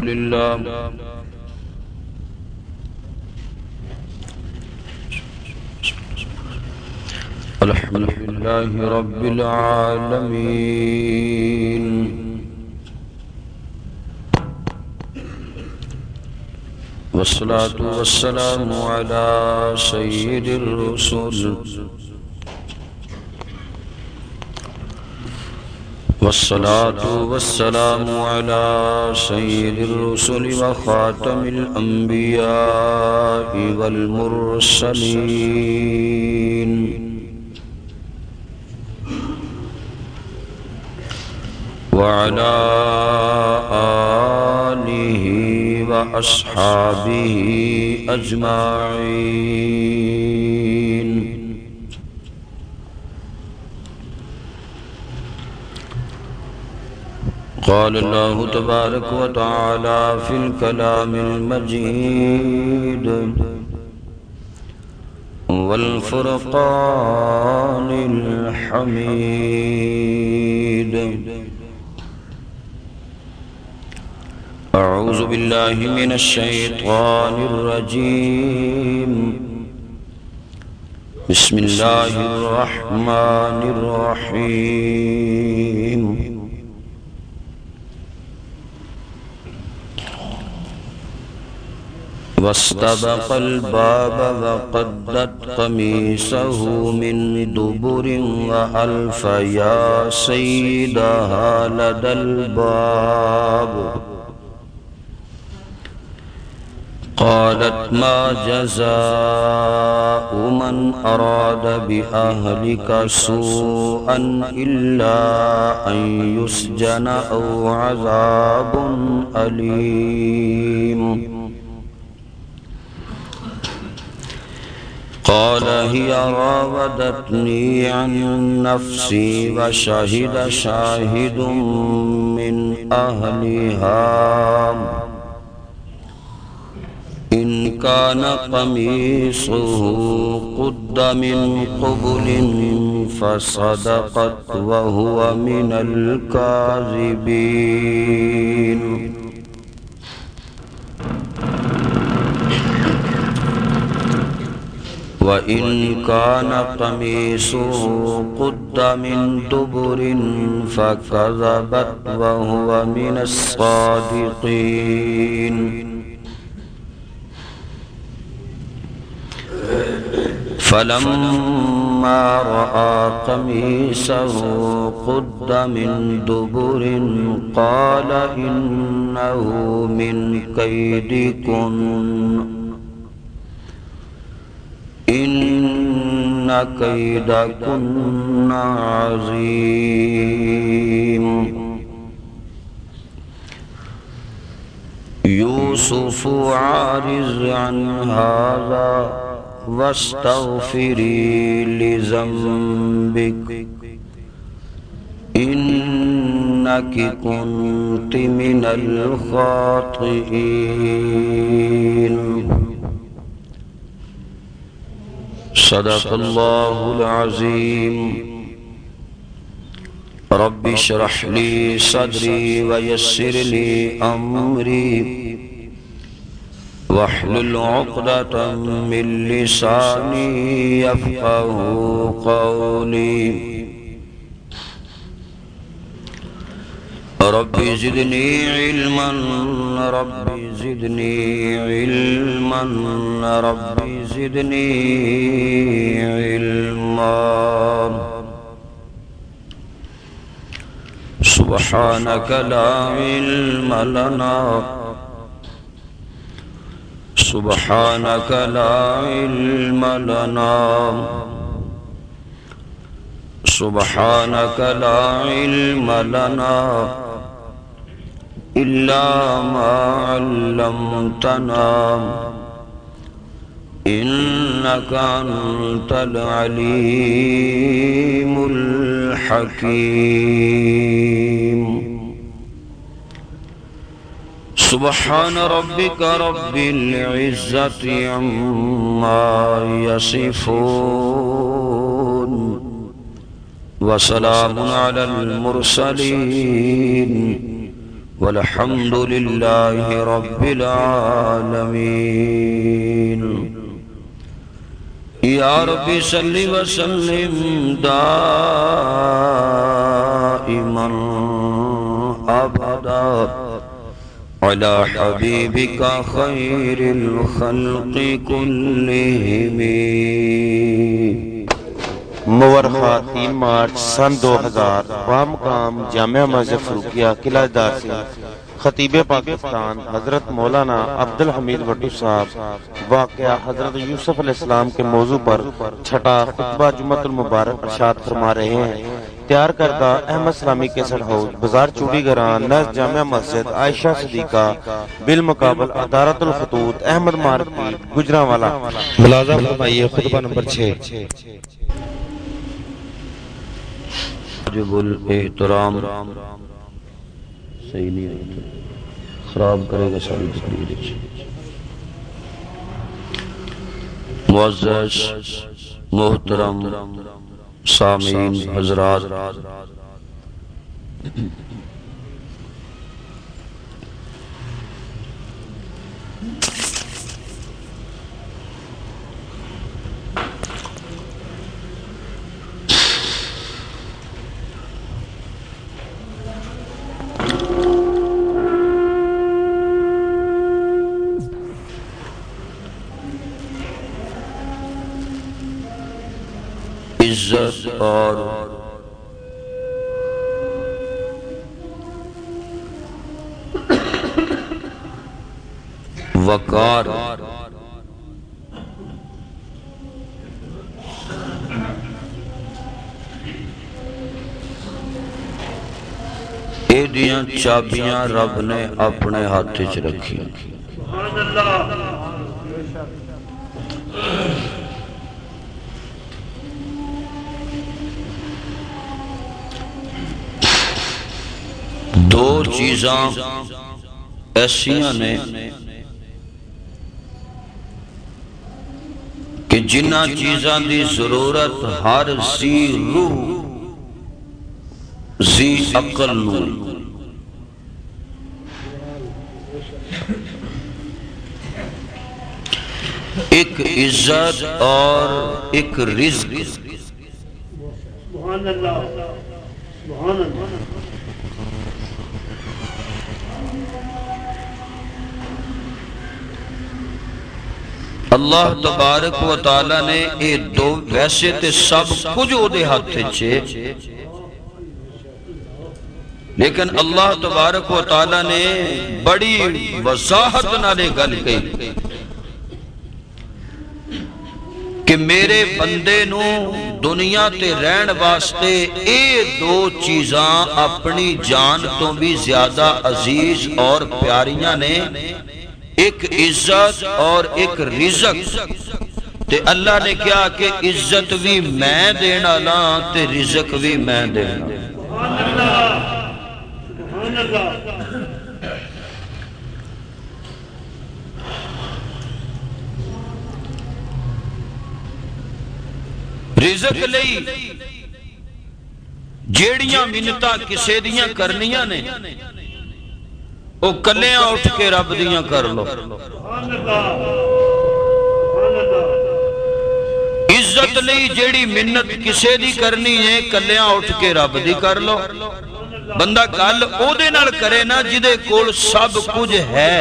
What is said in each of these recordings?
لله الحمد لله رب العالمين والصلاة والسلام على سيد الرسل والصلاة والسلام على سيد الرسل وخاتم الأنبياء والمرسلين وعلى آله وأصحابه أجمعين. قال الله تبارك وتعالى في الكلام المجيد والفرقان الحميد. أعوذ بالله من الشيطان الرجيم. بسم الله الرحمن الرحيم. واستبق الباب وقدت قميصه من دبر وألف يا سيدها لدى الباب. قالت ما جزاء من أراد بأهلك سوءا إلا أن يسجن أو عذاب أليم. قال هي راودتني عن نفسي وشهد شاهد من أهلها إن كان قميصه قد من قبل فصدقت وهو من الكاذبين. وإن كان قميصه قد من دبر فكذبت وهو من الصادقين. فلما رأى قميصه قد من دبر قال إنه من كيدكن إن كيدكن عظيم. يوسف عارض عن هذا واستغفري لذنبك إنك كنت من الخاطئين. صدق الله العظيم. رب اشرح لي صدري ويسر لي أمري واحلل عقدة من لساني يفقه قولي. رب زدني علما رب زدني علما رب زدني علما. سبحانك لا علم لنا سبحانك لا علم لنا سبحانك لا علم لنا إلا ما علمتنا إنك أنت العليم الحكيم. سبحان ربك رب العزة عما يصفون وسلام على المرسلين والحمد لله رب العالمين یا رب صل وسلم دائما ابدا على حبيبك خير الخلق كلهم. مورخہ 3 مارچ سن 2000 بامقام جامعہ مسجد فروقیہ قلعہ دار سے خطیب پاکستان حضرت مولانا عبدالحمید بٹو صاحب واقعہ حضرت یوسف علیہ السلام کے موضوع پر چھٹا خطبہ جمعۃ المبارک ارشاد فرما رہے ہیں. تیار کردہ احمد سلامی کیسٹ ہاؤس بازار چوڑی گران نزد جامعہ مسجد عائشہ صدیقہ بالمقابل ادارت الخطوط احمد مارکیٹ گجرانوالا. ملاحظہ فرمائیے خطبہ نمبر 6. واجب الاحترام صحیح نہیں ہوتا، خراب کرے گا ساری تقریر. معزز محترم سامعین حضرات، عزت اور وقار ایدیاں چابیاں رب نے اپنے ہاتھ چ رکھی. دو چیزاں ایسیاں نے کہ جنہ چیزاں دی ضرورت ہر ذی روح ذی عقل نو. ایک عزت اور ایک رزق. سبحان اللہ سبحان اللہ. اللہ تبارک و تعالی نے یہ دو ویسے تے سب کچھ او دے ہاتھ چھے، لیکن اللہ تبارک و تعالی نے بڑی وضاحت نالے گل کہی کہ میرے بندے نو دنیا تے رہن واسطے اے دو چیزاں اپنی جان تو بھی زیادہ عزیز اور پیاریاں نے، ایک عزت اور ایک رزق. تے اللہ نے کیا کہ عزت بھی میں دینا لا تے رزق بھی میں دینا. رزق لئی جیڑیاں منتاں کسے دیاں کرنیاں نے او کلیاں اٹھ کے رب دیاں کر لو. عزت لئی جیڑی منت کسے دی کرنی ہے کلیاں اٹھ کے رب دی کر لو. بندہ گل او دے نال کرے نا جدے کول سب کچھ ہے.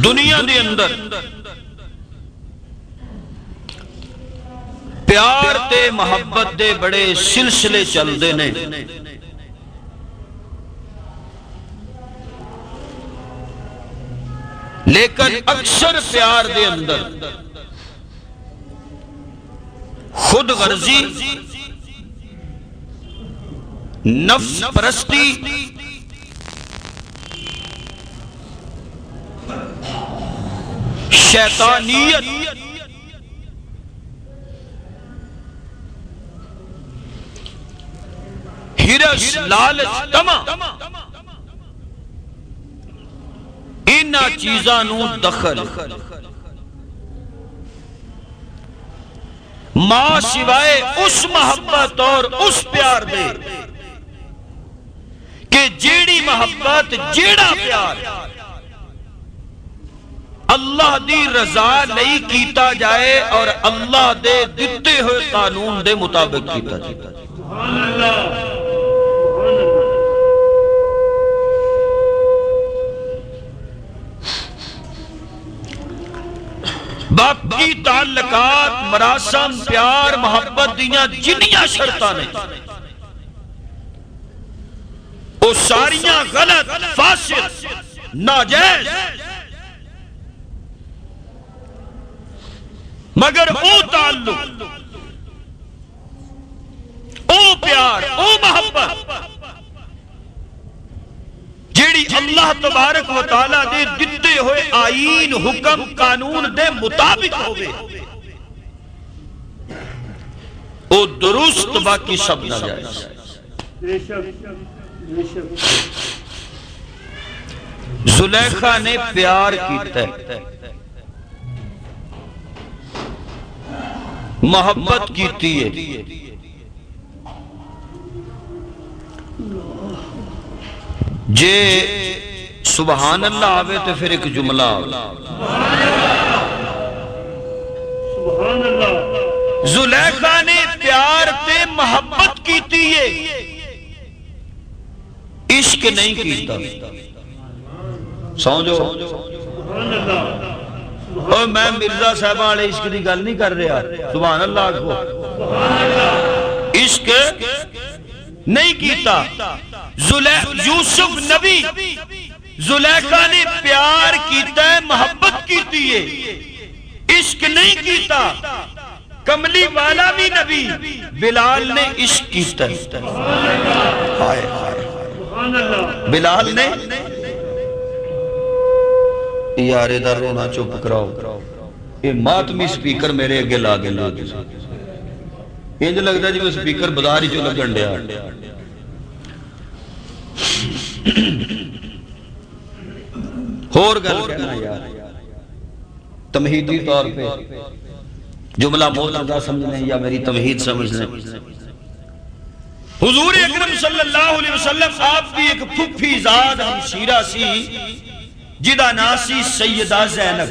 دنیا دے اندر پیار تے محبت دے بڑے سلسلے چل دے نے. لیکن اکثر پیار دے اندر خود غرضی، نفس پرستی، شیطانیت، ہرس، لالچ، طمع، ان انہاں چیزاں نو دخل ماں سوائے اس محبت اور اس پیار دے کہ جیڑی محبت جیڑا پیار اللہ دی رضا لئی کیتا جائے اور اللہ دے دتے ہوئے قانون دے مطابق کیتا جائے. سبحان اللہ. باقی تعلقات مراسم پیار محبت دیاں جنیاں شرطاں نے وہ ساریاں غلط فاسد ناجائز مگر او تعلق او پیار او محبت جیڑی اللہ تبارک و تعالیٰ دے دتے ہوئے آئین حکم قانون دے مطابق ہوئے او درست باقی سب ناجائز. زلیخا نے پیار کیتا ہے محبت کیتی ہے جے سبحان اللہ آوے تو پھر ایک جملہ آوے سبحان اللہ. زلیخا نے پیار تے محبت کیتی ہے عشق نہیں کیتا. سمجھو سبحان اللہ. اور میں مرزا صاحبہ علیہ عشق دی گل نہیں کر رہا. سبحان اللہ کو عشق نہیں کیتا. یوسف نبی زلیخا نے پیار کیتا ہے محبت کیتی ہے عشق نہیں کیتا. کملی والا بھی نبی بلال نے عشق کیتا ہے. بلال نے یار ادھر رونا چپ کراؤ یہ ماتمی سپیکر میرے اگے لا گے لوگ انج لگتا جی میں سپیکر بازار ہی چو لگن ڈیا. اور گل کہنا یار تمہیدی طور پہ جملہ مولانا سمجھنے یا میری تمہید سمجھنے. حضور اکرم صلی اللہ علیہ وسلم آپ کی ایک پھپھی زاد ہمشیرہ سی جدا ناسی سیدہ زینب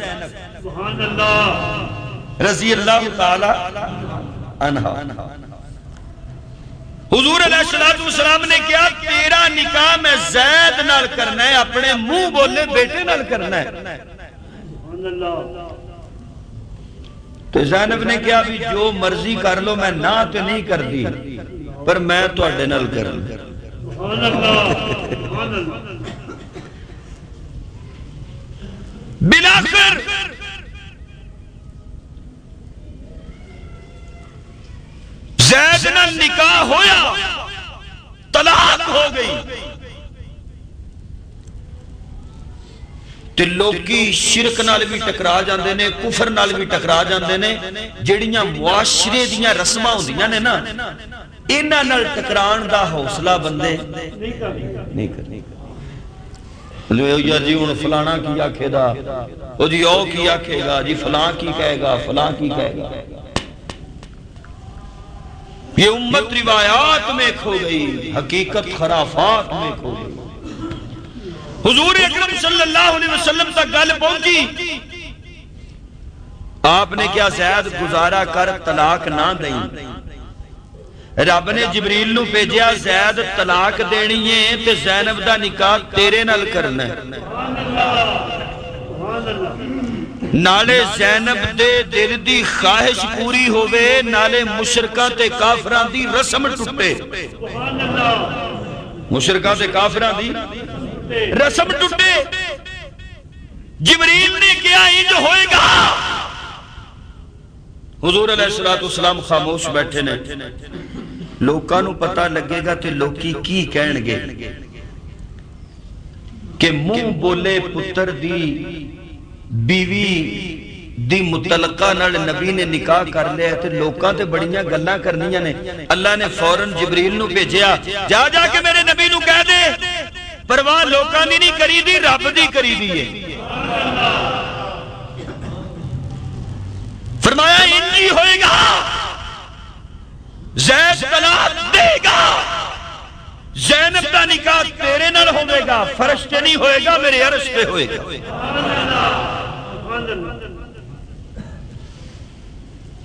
سبحان اللہ رضی اللہ تعالی عنہا. حضور علیہ السلام نے کیا تیرا نکاح میں زید نال کرنا ہے اپنے منہ بولے بیٹے نال کرنا ہے. سبحان اللہ. تو زینب نے کیا بھی جو مرضی کر لو میں نہ تو نہیں کر دی پر میں تو اڈے نال کر لوں. سبحان اللہ. سبحان اللہ. بلاخر زید نال نکاح ہویا طلاق ہو گئی تے لوکی شرک نال بھی ٹکرا جاندے نے کفر نال بھی ٹکرا جاندے نے. جڑیاں معاشرے دیاں رسماں ہوندیاں نے نا انہاں نال ٹکران دا حوصلہ بندے نہیں کرنی. جی ہن فلانا کی آکھے دا او جی او کی آکھے گا جی فلاں کی کہے گا فلاں کی کہے گا. یہ امت روایات میں کھو گئی حقیقت خرافات میں کھو گئی. حضور اکرم صلی اللہ علیہ وسلم تک گل پہنچی آپ نے کیا زید گزارا کر طلاق نہ دیں. رب نے جبریل نو بھیجیا زید طلاق دینی ہے تے زینب دا نکاح تیرے نال کرنا ہے. نالے زینب دے دل دی خواہش پوری ہوئے نالے مشرکاں تے کافراں دی رسم ٹوٹے. مشرکاں تے کافراں دی رسم ٹوٹے. جبریل نے کیا انج ہوئے گا. حضور علیہ السلام خاموش بیٹھے نے. لوکاں نو پتہ لگے گا تے لوکی کی کہن گے کہ منہ بولے پتر دی بیوی دی متعلقہ نال نبی نے نکاح کر لیا تے لوکاں تے بڑیاں گلاں کرنیاں نے. اللہ نے فوراً جبریل نو بھیجیا جا کے میرے نبی نو کہہ دے پرواہ لوکاں دی نہیں کری دی رب دی کری دی ہے. فرمایا انجی ہوئے گا، زید طلاق دے گا، زینب کا نکاح تیرے نال ہوئے گا، فرش کے نہیں ہوئے گا، میرے عرش پہ ہوئے گا۔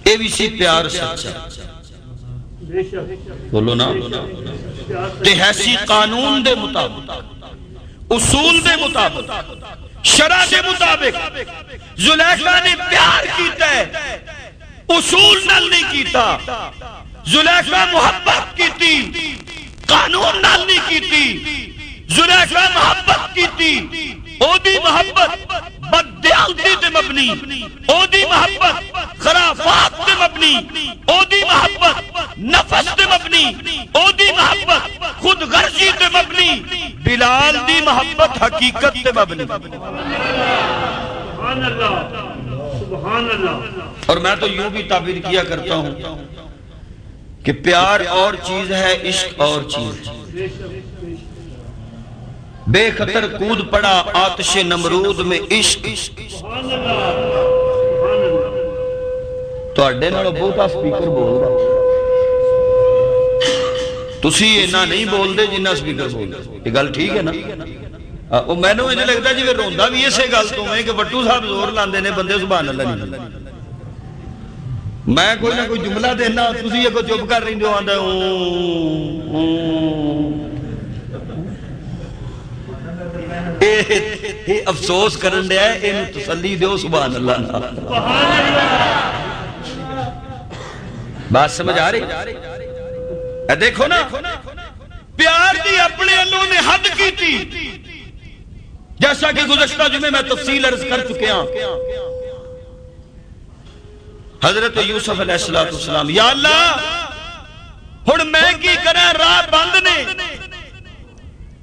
اے بھی سی پیار سچا بولو نا، تے ایسی قانون دے مطابق، اصول دے مطابق، شرع دے مطابق زلیخا نے پیار کیتا ہے، اصول نال نہیں کیتا۔ زلیخا محبت کیتی، قانون نال نہیں کیتی۔ زلیخا محبت کیتی، او دی محبت بددیالتی تے مبنی، او دی محبت خرافات تے مبنی، او دی محبت نفس تے مبنی، او دی محبت خود غرضی تے مبنی، بلال دی محبت حقیقت تے مبنی۔ سبحان اللہ، سبحان اللہ۔ اور میں تو یوں بھی تعبیر کیا کرتا ہوں کہ پیار اور چیز ہے، عشق اور چیز ہے۔ بے خطر کود پڑا آتش نمرود میں عشق، سبحان اللہ، سبحان اللہ۔ تو اڈے نالوں بہتا سپیکر بول رہا تسی اینا نہیں بول دے جنہ سپیکر بول دے، یہ گل ٹھیک ہے نا؟ وہ میں نے مجھے لگتا ہے جی وہ روندہ بھی اسے گل تو میں کہ وٹو صاحب زور لاندے نے بندے سبحان اللہ نہیں۔ میں کوئی نہ کوئی جملہ دینا، تسی یہ کو چپ کر رہی جو آندہ اے افسوس کرن دیا ہے، انہوں تسلی دیو سبحان اللہ نا۔ بات سمجھ آ رہی؟ اے دیکھو نا، پیار دی اپنے اللہ نے حد کی تھی، جیسا کہ گزشتہ جمعے میں تفصیل عرض کر چکے ہیں۔ حضرت یوسف علیہ السلام، یا اللہ ہن میں کی کریں، راہ بند نے۔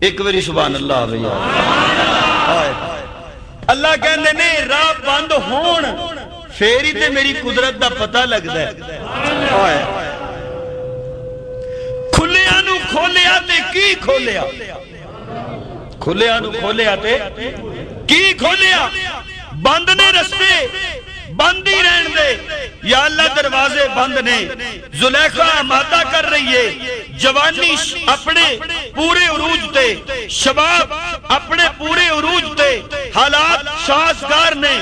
ایک بری سبحان اللہ بھیا، اللہ کہندے نے راہ بند ہون فیری تے میری قدرت دا پتہ لگدا ہے۔ کھلیا نو کھولیا تے کی کھولیا، کھلیا نو کھولیا تے کی کھولیا، بند نے رستے بند ہی رہن دے، یا اللہ دروازے بند نے۔ زلیخا آمادہ کر رہی ہے، جوانی اپنے پورے عروج تے، شباب اپنے پورے عروج تے، حالات سازگار نے،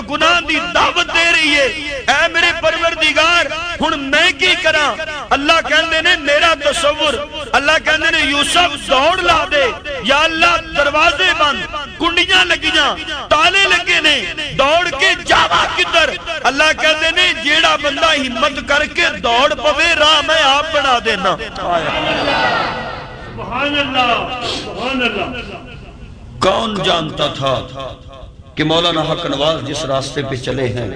گناہ دی دعوت دے رہی ہے۔ اے میرے پروردگار ہن میں کی کراں؟ اللہ کہندے نے میرا تصور، اللہ کہندے نے یوسف دوڑ لا دے، یا اللہ دروازے بند، کنڈیاں لگیاں، تالے لگے نے، دوڑ کے جاوا کدھر؟ اللہ کہتے نے جیڑا بندہ ہمت کر کے دوڑ پوے راہ میں آپ بنا دینا۔ سبحان اللہ، سبحان اللہ۔ کون جانتا تھا کہ مولانا حق نواز جس راستے پہ چلے ہیں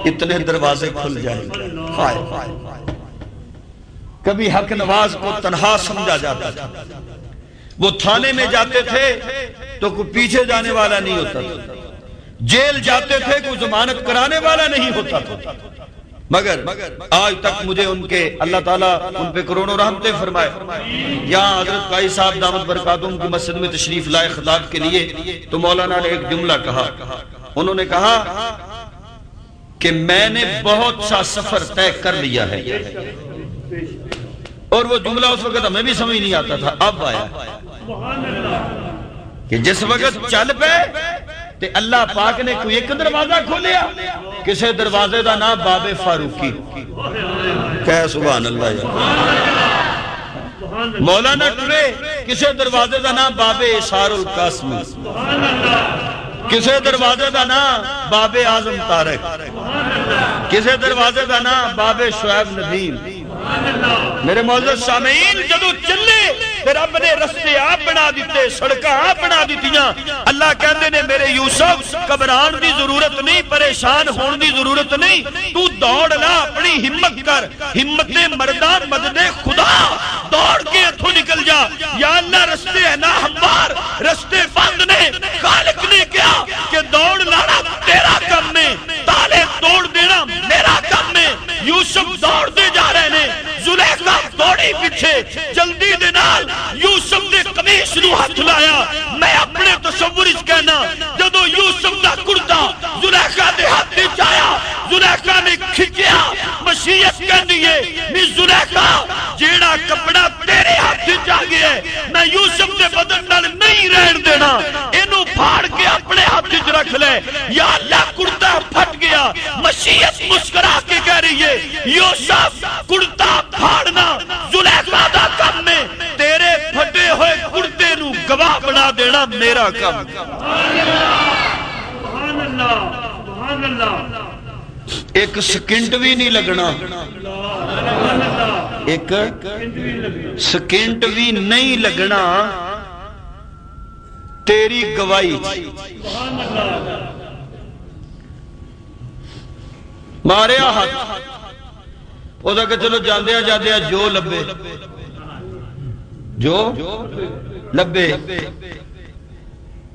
اتنے دروازے کھل جائیں گے۔ کبھی حق نواز کو تنہا سمجھا جاتا تھا، وہ تھانے میں جاتے تھے تو کوئی پیچھے جانے والا نہیں ہوتا تھا، جیل جاتے تھے کوئی ضمانت کرانے والا نہیں ہوتا تھا، مگر آج تک مجھے ان کے اللہ تعالیٰ ان پہ کروڑوں رحمتیں فرمائے۔ یہاں حضرت قائی صاحب دامت برکاتہم کی مسجد میں تشریف لائے خطاب کے لیے تو مولانا نے ایک جملہ کہا، انہوں نے کہا کہ میں نے بہت سا سفر طے کر لیا ہے، اور وہ جملہ اس وقت ہمیں بھی سمجھ نہیں آتا تھا، اب آیا کہ جس وقت چل پہ تے اللہ پاک نے کوئی ایک دروازہ کھولیا، کسے دروازے دا نام باب فاروقی، کہہ سبحان اللہ یا مولانا ٹرے، کسے دروازے دا نام باب اسار القاسمی، کسے دروازے دا نام باب اعظم طارق، کسے دروازے دا نام باب شعیب ندیم۔ میرے معزز سامعین، جدو چلے رب نے رستے آپ بنا دیتے، سڑکاں آپ بنا دیتیاں۔ اللہ کہتے نے میرے یوسف گھبران دی ضرورت نہیں، پریشان ہون دی ضرورت نہیں، تو دوڑ لا، اپنی ہمت کر، ہمت مردان مدد خدا، دوڑ کے اتھو نکل جا۔ یا اللہ رستے ہے نا ہموار، رستے بند نے، خالق نے کیا کہ دوڑ لانا تیرا کم میں، تالے توڑ دینا میرا کم میں۔ یوسف دوڑ دے جا رہے نے، زلیخا دوڑی پیچھے، جلدی دے نال یوسف دے قمیص نو ہاتھ لایا۔ میں اپنے تصور اس کہنا زلیخا دے ہاتھ چایا زلیخا نے کھچیا مشیت کہندی ہے نی زلیخا جیڑا کپڑا تیرے ہاتھ چا گیا ہے میں یوسف دے بدن نال نہیں رہن دینا اینو پھاڑ کے اپنے ہاتھ چ رکھ لے یا اللہ کرتا پھٹ گیا مشیت مسکرا کے کہہ رہی ہے یوسف کرتا پھاڑنا زلیخا دا کم ہے تیرے پھٹے ہوئے کرتے نو گواہ بنا دینا میرا کم سبحان اللہ سبحان اللہ ایک سکنٹ بھی نہیں لگنا سبحان اللہ ایک سکنٹ بھی نہیں لگنا تیری گواہی سبحان اللہ ماریا ہاتھ وہ کہ چلو جاندیا جاندیا جو لبے جو لبے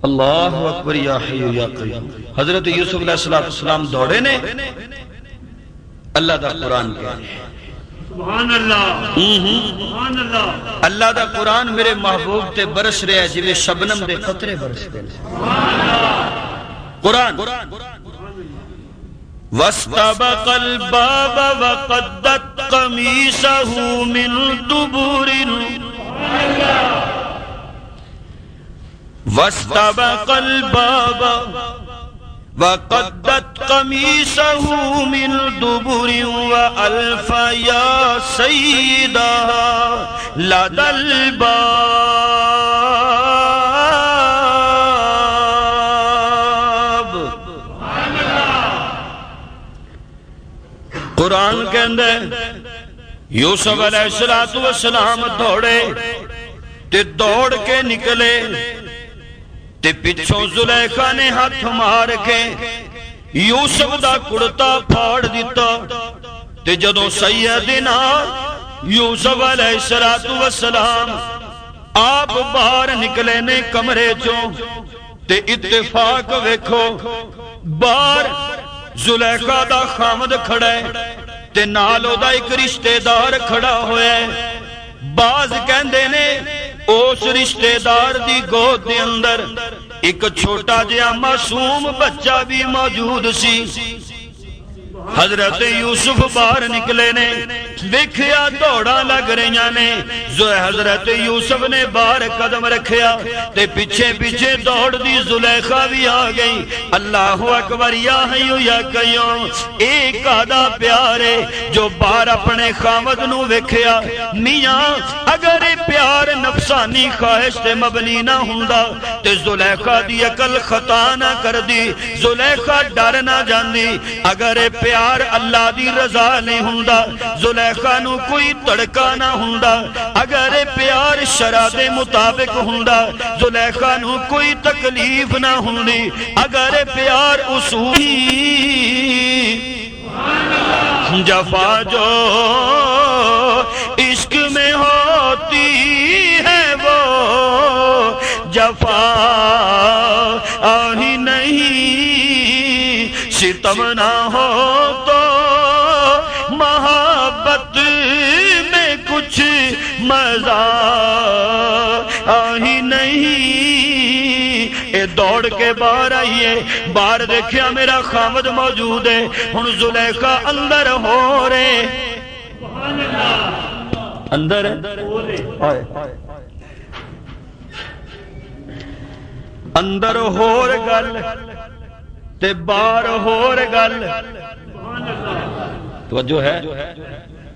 اللہ اکبر یا حی یا قیوم حضرت یوسف علیہ السلام دوڑے نے اللہ دا قرآن کہہ رہے ہیں سبحان اللہ سبحان اللہ اللہ دا قرآن میرے محبوب تے برس رہا ہے جویں شبنم دے قطرے برستے ہیں قرآن وَاسْتَبَقَ الْبَابَ وَقَدَّتْ قَمِيصَهُ مِنْ دُبُرٍ وَاسْتَبَقَ الْبَابَ وَقَدَّتْ قَمِيصَهُ مِنْ دُبُرٍ وَأَلْفَ يَا سَيِّدَهَا لَدَى الْبَابِ قرآن کے اندر یوسف علیہ السلام دوڑے تے دوڑ کے نکلے تے پچھوں زلیخا نے ہاتھ مار کے یوسف دا کرتا پھاڑ دیتا تے جدوں سیدنا یوسف علیہ السلام آپ باہر نکلے نے کمرے چوں تے اتفاق ویکھو باہر زلیخا دا خامد کھڑا ہے تے نالو دا ایک رشتہ دار کھڑا ہویا ہے باز کہندے نے اس رشتہ دار دی گود دے اندر ایک چھوٹا جہا معصوم بچہ بھی موجود سی حضرت یوسف باہر نکلے نے دیکھیا دوڑا لگ رہی نے حضرت یوسف نے باہر قدم رکھیا تے پیچھے پیچھے دوڑ دی زلیخا بھی آ گئی اللہ اکبر یا حیو یا قیوم ایک آدھا پیارے جو باہر اپنے خامد نو ویکھیا میاں اگر پیار نفسانی خواہش تے مبنی نہ ہوندا تے زلیخا دی عقل خطا نہ کر دی زلیخا ڈر نہ جاندی اگر پیار اللہ دی رضا نہیں ہوندا زلیخا نو کوئی تڑکا نہ ہوندا اگر پیار شرع دے مطابق ہوندا زلیخا نو کوئی تکلیف نہ ہوندی اگر پیار اصولی جفا جو عشق میں ہوتی ہے وہ جفا آہی نہیں ستم نہ ہو تو محبت میں کچھ مزہ آہی نہیں اے دوڑ کے باہر آئیے باہر دیکھیا میرا خامد موجود ہے ہن زلیخا اندر ہو رہے اندر اندر ہور گل تے باہر ہور گل توجہ ہے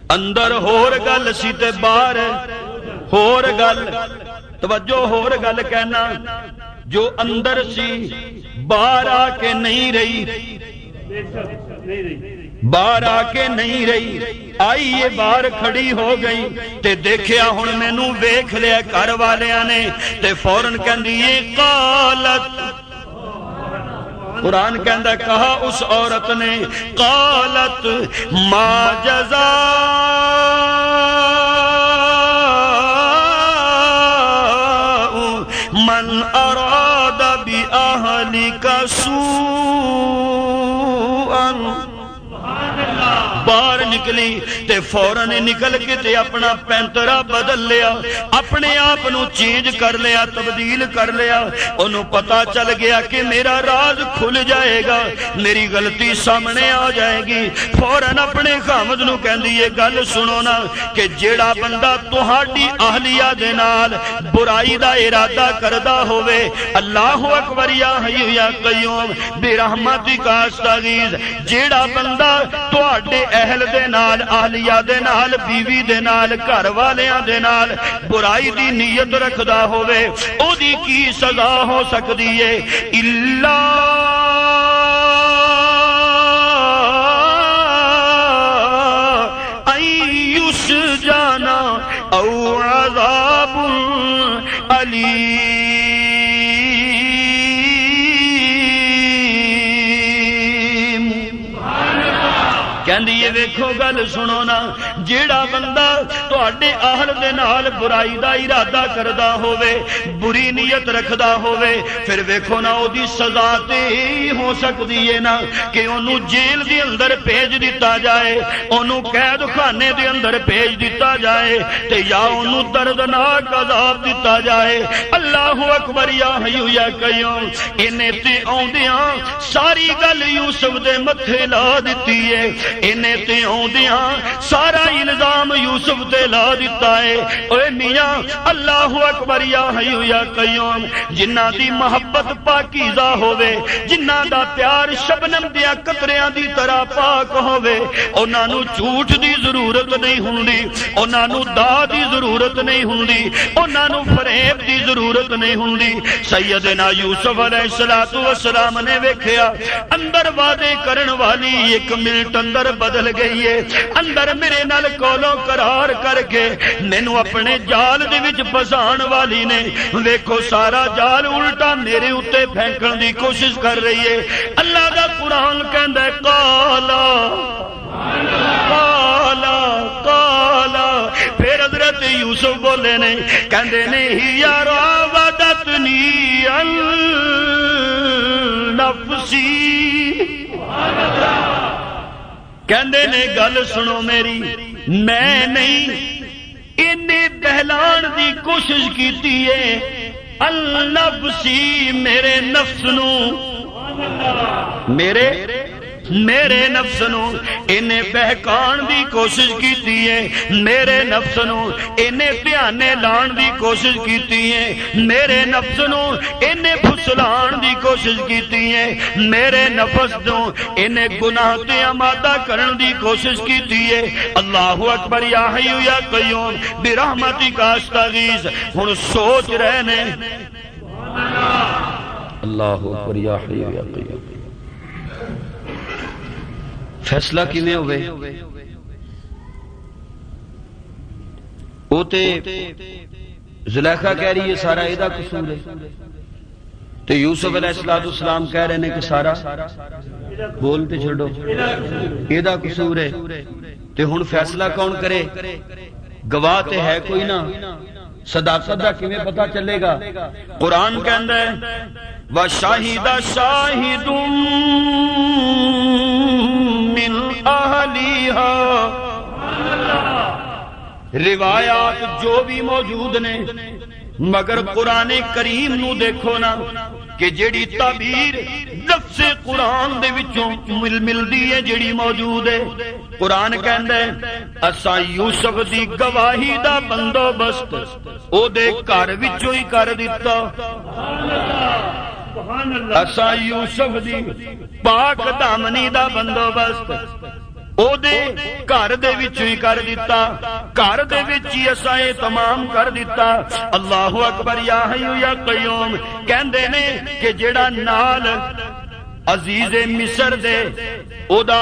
اندر ہور گل سی تے باہر ہور گل توجہ ہور گل کہنا جو اندر سی باہر آ کے نہیں رہی باہر آ کے نہیں رہی آئی یہ باہر کھڑی ہو گئی تے دیکھیا ہن مینوں ویکھ لیا گھر والیاں نے تے فوراً کہندی یہ قالت قرآن کہندہ کہا اس عورت نے قالت ما جزاء من اراد بأهلك سوءا باہر نکلی تے فوراً نکل کے تے اپنا پینترا بدل لیا، اپنے آپ نو چینج کر لیا، تبدیل کر لیا۔ انہوں پتا چل گیا کہ میرا راز کھل جائے گا، میری غلطی سامنے آ جائے گی۔ فوراً اپنے خامد نو کہندی یہ گل سنو نا کہ جیڑا بندہ تہاڈی اہلیہ دے نال برائی دا ارادہ کردا ہووے، اللہ اکبر یا حی یا قیوم برحمتک استغیث، جیڑا بندہ تہاڈے اہل دے نال، اہلیہ دے نال، بیوی دے نال، گھر والیاں دے نال برائی دی نیت رکھدا ہووے، او دی کی سزا ہو سکدی ہے؟ الا جانا او عذاب علیم۔ کہندی یہ ویکھو گل سنو نا، جیڑا بندہ تہاڈے اہل دے نال برائی دا ارادہ کردا ہووے، بری نیت رکھدا ہووے، پھر ویکھو نا او دی سزا تے ہو سکدی ہے نا کہ اونوں جیل دے اندر بھیج دتا جائے، اونوں قید خانے دے اندر بھیج دتا جائے، تے یا اونوں دردناک عذاب دتا جائے۔ اللہ اکبر یا حی یا قیوم۔ انہیں تے آوندیاں ساری گل یوسف دے متھے لا دتی ہے، انہیں تے آوندیاں سارا الزام یوسف تے لا دیتا ہے۔ اے میاں اللہ اکبر یا حی یا قیوم، جنہ دی محبت پاکیزہ ہووے، جنہ دا پیار شبنم دیا قطریاں دی طرح پاک ہووے، انہاں نو جھوٹ دی ضرورت نہیں ہوندی، انہاں نو دا دی ضرورت نہیں ہوندی، انہاں نو فریب دی ضرورت نہیں ہوندی۔ سیدنا یوسف علیہ السلام نے ویکھیا اندر وعدے کرن والی ایک منٹ اندر بدل گئی ہے، اندر میرے نال کولوں قرار کر کے مینوں اپنے جال دے وچ پھسان والی نے ویکھو سارا جال الٹا میرے اوتے پھینکن دی کوشش کر رہی ہے۔ اللہ دا قرآن کہندا ہے قالا قالا قالا، پھر حضرت یوسف بولے نے کہندے نے یا راودتنی عن نفسی، کہندے نے گل سنو میری، میں نہیں انہیں بہلان دی کوشش کیتی ہے، النفسی میرے نفس نو، میرے نفس نو انہیں بہکان دی کوشش کیتی ہے، میرے نفس نو انہیں پیانے لان دی کوشش کیتی ہے، میرے نفس نو انہیں پھسلان دی کوشش کیتی ہے، میرے نفس نو انہیں گناہ تے آمادہ کرن دی کوشش کیتی ہے۔ اللہ اکبر یا حی یا قیوم برحمتک استغیث۔ ہن سوچ رہنے اللہ اکبر یا حی یا قیوم، فیصلہ کیویں ہوئے؟ وہ تے زلیخا کہہ رہی ہے سارا ایدہ قصور ہے، تو یوسف علیہ السلام کہہ رہے ہیں کہ سارا بولتے چھڑو ایدہ قصور ہے، تو ہن فیصلہ کون کرے؟ گواہ تے ہے کوئی نہ، صداقت دا کیویں پتہ چلے گا؟ قرآن کہندا ہے وَشَاهِدَ شَاهِدٌ مِّنْ أَهْلِهَا، روایات جو بھی موجود نے، مگر قرآن کریم نو دیکھو نا کہ جیڑی تعبیر لفظ قرآن دے وچوں ملدی ہے، جیڑی موجود ہے۔ قرآن کہندا ہے اساں یوسف دی گواہی دا بندوبست او دے گھر وچوں ہی کر دتا، اساں یوسف دی پاک دامنی دا بندوبست او دے گھر دے وچ ہی کر دیتا، گھر دے وچ ہی اساں تمام کر دیتا۔ اللہ اکبر یا حی یا قیوم۔ کہندے نے کہ جیڑا نال عزیز مصر دے او دا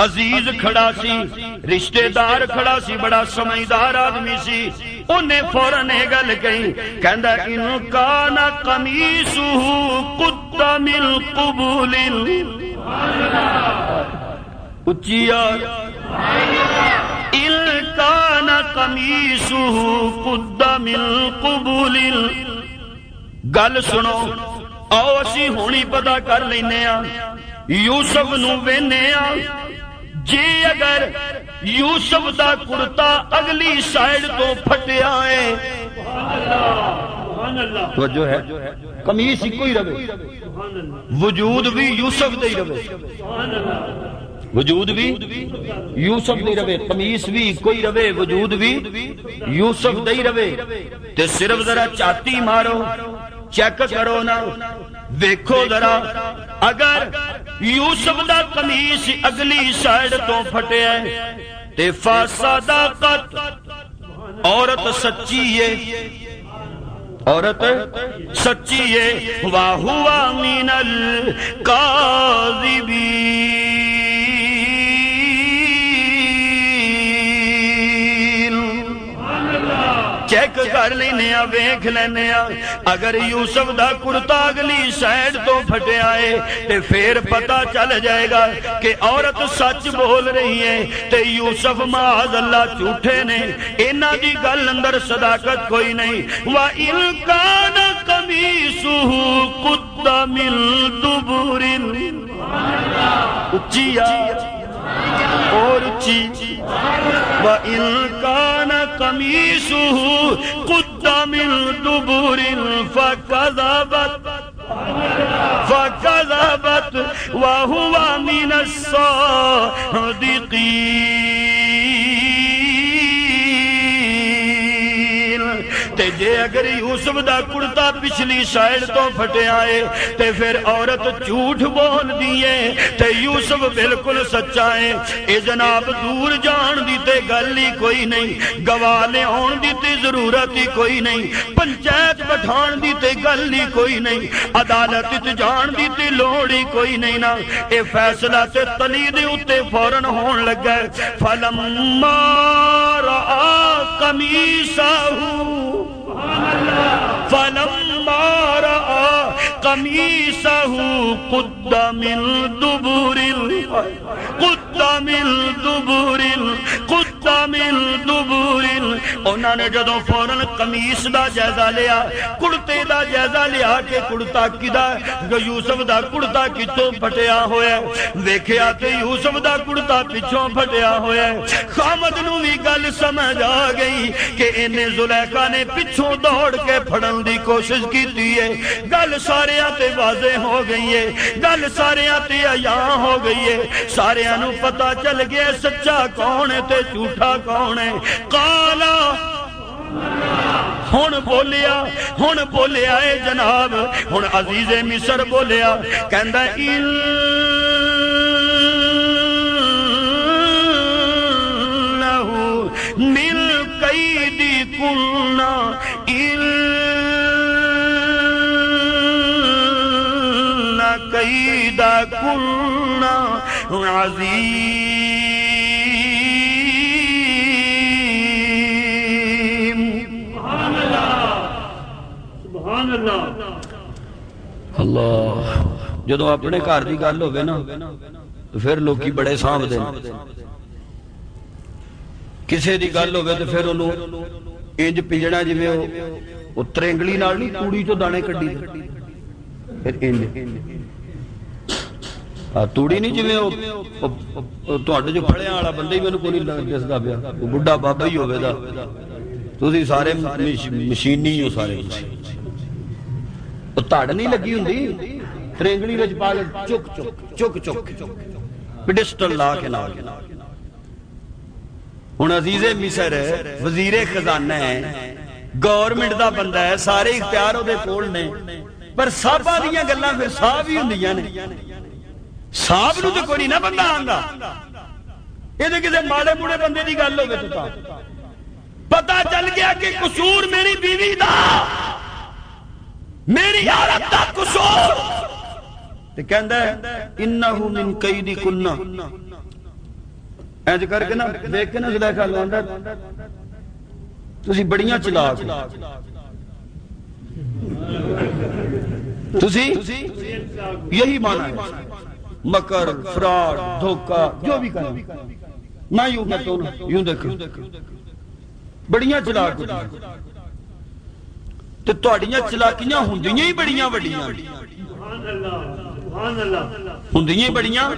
عزیز کھڑا سی، رشتہ دار کھڑا سی، بڑا سمجھدار آدمی سی، انہیں فوراً یہ گل کہی، کہندا ان کان قمیصہ قد من قبول، اچیا ان کان قمیصہ قد من قبول۔ گل سنو، آؤ اسی ہونی پتہ کر لینے یوسف نو وینے جے اگر یوسف دا کرتا اگلی سائیڈ تو پھٹیا ہے سبحان اللہ توجہ ہے قمیص ہی کوئی رہے سبحان اللہ وجود بھی یوسف دے ہی رہے سبحان اللہ وجود بھی یوسف دے رہے قمیص بھی کوئی رہے وجود بھی یوسف دے ہی رہے تے صرف ذرا چاتی مارو چیک کرو نا ویکھو ذرا اگر یوسف دا قمیص اگلی سائیڈ تو پھٹیا ہے تے فصدقت عورت سچی ہے عورت سچی ہے وَهُوَ مِنَ الْكَاذِبِينَ چیک کر لینے ویکھ لینے اگر یوسف دا کرتا اگلی سائیڈ تو پھٹے آئے تے پھر پتہ چل جائے گا کہ عورت سچ بول رہی ہے تے یوسف معاذ اللہ جھوٹے نے انہاں دی گل اندر صداقت کوئی نہیں وَإِن كَانَ قَمِيصُهُ قُدَّ مِن دُبُرٍ اچھی اور اچھی وَإِن كَانَ قَمِيصُهُ قُدَّ مِن دُبُرٍ فَكَذَبَتْ وَهُوَ مِنَ الصَّادِقِينَ تے جے اگر یوسف دا کرتا پچھلی سائیڈ تو پھٹے آئے تے پھر عورت جھوٹ بول دیئے تے یوسف بالکل سچا ہے اے جناب دور جان دی تے گل ہی کوئی نہیں گوالے ہون دی تے ضرورت ہی کوئی نہیں پنچایت بٹھان دی تے گل ہی کوئی نہیں عدالت تے جان دی تے لوڑ ہی کوئی نہیں نا اے فیصلہ تے تلی دے اتے فوراً ہون لگا ہے فَلَمَّا رَآ قَمِيصَهُ فَلَمَّا رَآ قَمِيصَهُ قُدَّ مِن دُبُرٍ انہوں نے جدوں فوراً قمیص دا جائزہ لیا کرتے دا جائزہ لیا کہ کرتا کدا یوسف دا کرتا کتوں پھٹیا ہویا ہے ویکھیا تے یوسف دا کرتا پچھوں پھٹیا ہویا ہے خامد نو بھی گل سمجھ آ گئی کہ انہیں زلیخا نے پچھوں دوڑ کے پھڑن دی کوشش کی ہے گل سارے آتے واضح ہو گئی ہے گل سارے آتے عیاں ہو گئی ہے سارے آنو پتہ چل گیا سچا کون ہے تے جھوٹا کون ہے قالا ہن بولیا اے جناب ہن عزیز مصر بولیا کہندہ انہو من قیدی کننا قیدہ کننا عظیم سبحان اللہ اللہ جدو اپنے گھر دی گل ہوئے نا تو پھر لوکی بڑے سانپ دے کسے دی گل ہوئے تو پھر انہوں انج پجڑا جی میں وہ ترنگلی نال نہیں توڑی تو دانے کڑی پھر انج توڑی نہیں جی میں تواڈے جو پھڑیاں والا بندے ہی مینوں کوئی نہیں دسدا پیا بڈھا بابا ہی ہوے دا تسی سارے مشینی ہو سارے تڑ نہیں لگی ہوندی ترنگلی وچ پا کے چک پڈسٹل لا کے نال ہن عزیز مصر وزیر خزانہ ہے گورنمنٹ دا بندہ ہے سارے اختیار او دے کول نے پر صاحباں دیاں گلاں پھر صاحب ہی ہوندیاں نے صاحب نو تے کوئی نہیں نہ بندہ آندا اے تے کسے ماڑے موڑے بندے دی گل ہوے تو پتہ چل گیا کہ قصور میری بیوی دا میری عورت دا قصور تے کہندا ہے انہو من قید کنہ اینج کر کے نا دیکھ کے نا زلیخا لوندا تسی بڑیاں چلاک تسی یہی معنی ہے مکر فراڈ دھوکہ جو بھی کرنا میں یوں کہتا ہوں یوں دیکھو بڑیاں چلاک تو تواڈیاں چلاکیاں ہوندیاں ہی بڑیاں وڈیاں سبحان اللہ ہوندیاں ہی بڑیاں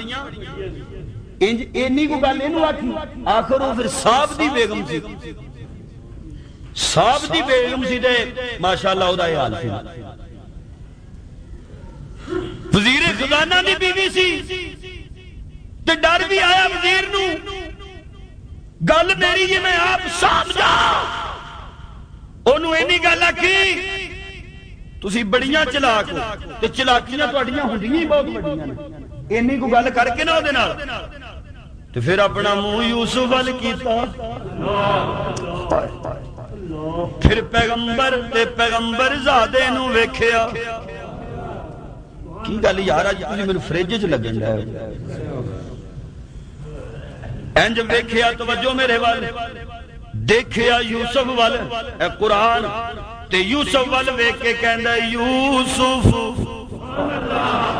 انج اینی کو گل اینو آکھی آخر وہ پھر صاحب دی بیگم سی صاحب دی بیگم سی تے ماشاءاللہ او دا حال سی وزیر خزانہ دی بیوی سی تے ڈر بھی آیا وزیر نو گل میری یہ میں آپ سمجھا انہوں اینی گل آکھی تسی بڑیاں چلاک ہو تے چلاکیاں تہاڈیاں ہوندیاں ہی بہت بڑیاں نے اینی کو گل کر کے نہ اودے نال تے پھر اپنا منہ یوسف ول کیتا پھر پیغمبر تے پیغمبر زادے نو ویکھیا کی گل یار اج تسی مینوں فریج وچ لگن ہے انج ویکھیا توجہ میرے وال دیکھیا یوسف وال اے قرآن تے یوسف وال ویکھ کے کہندا یوسف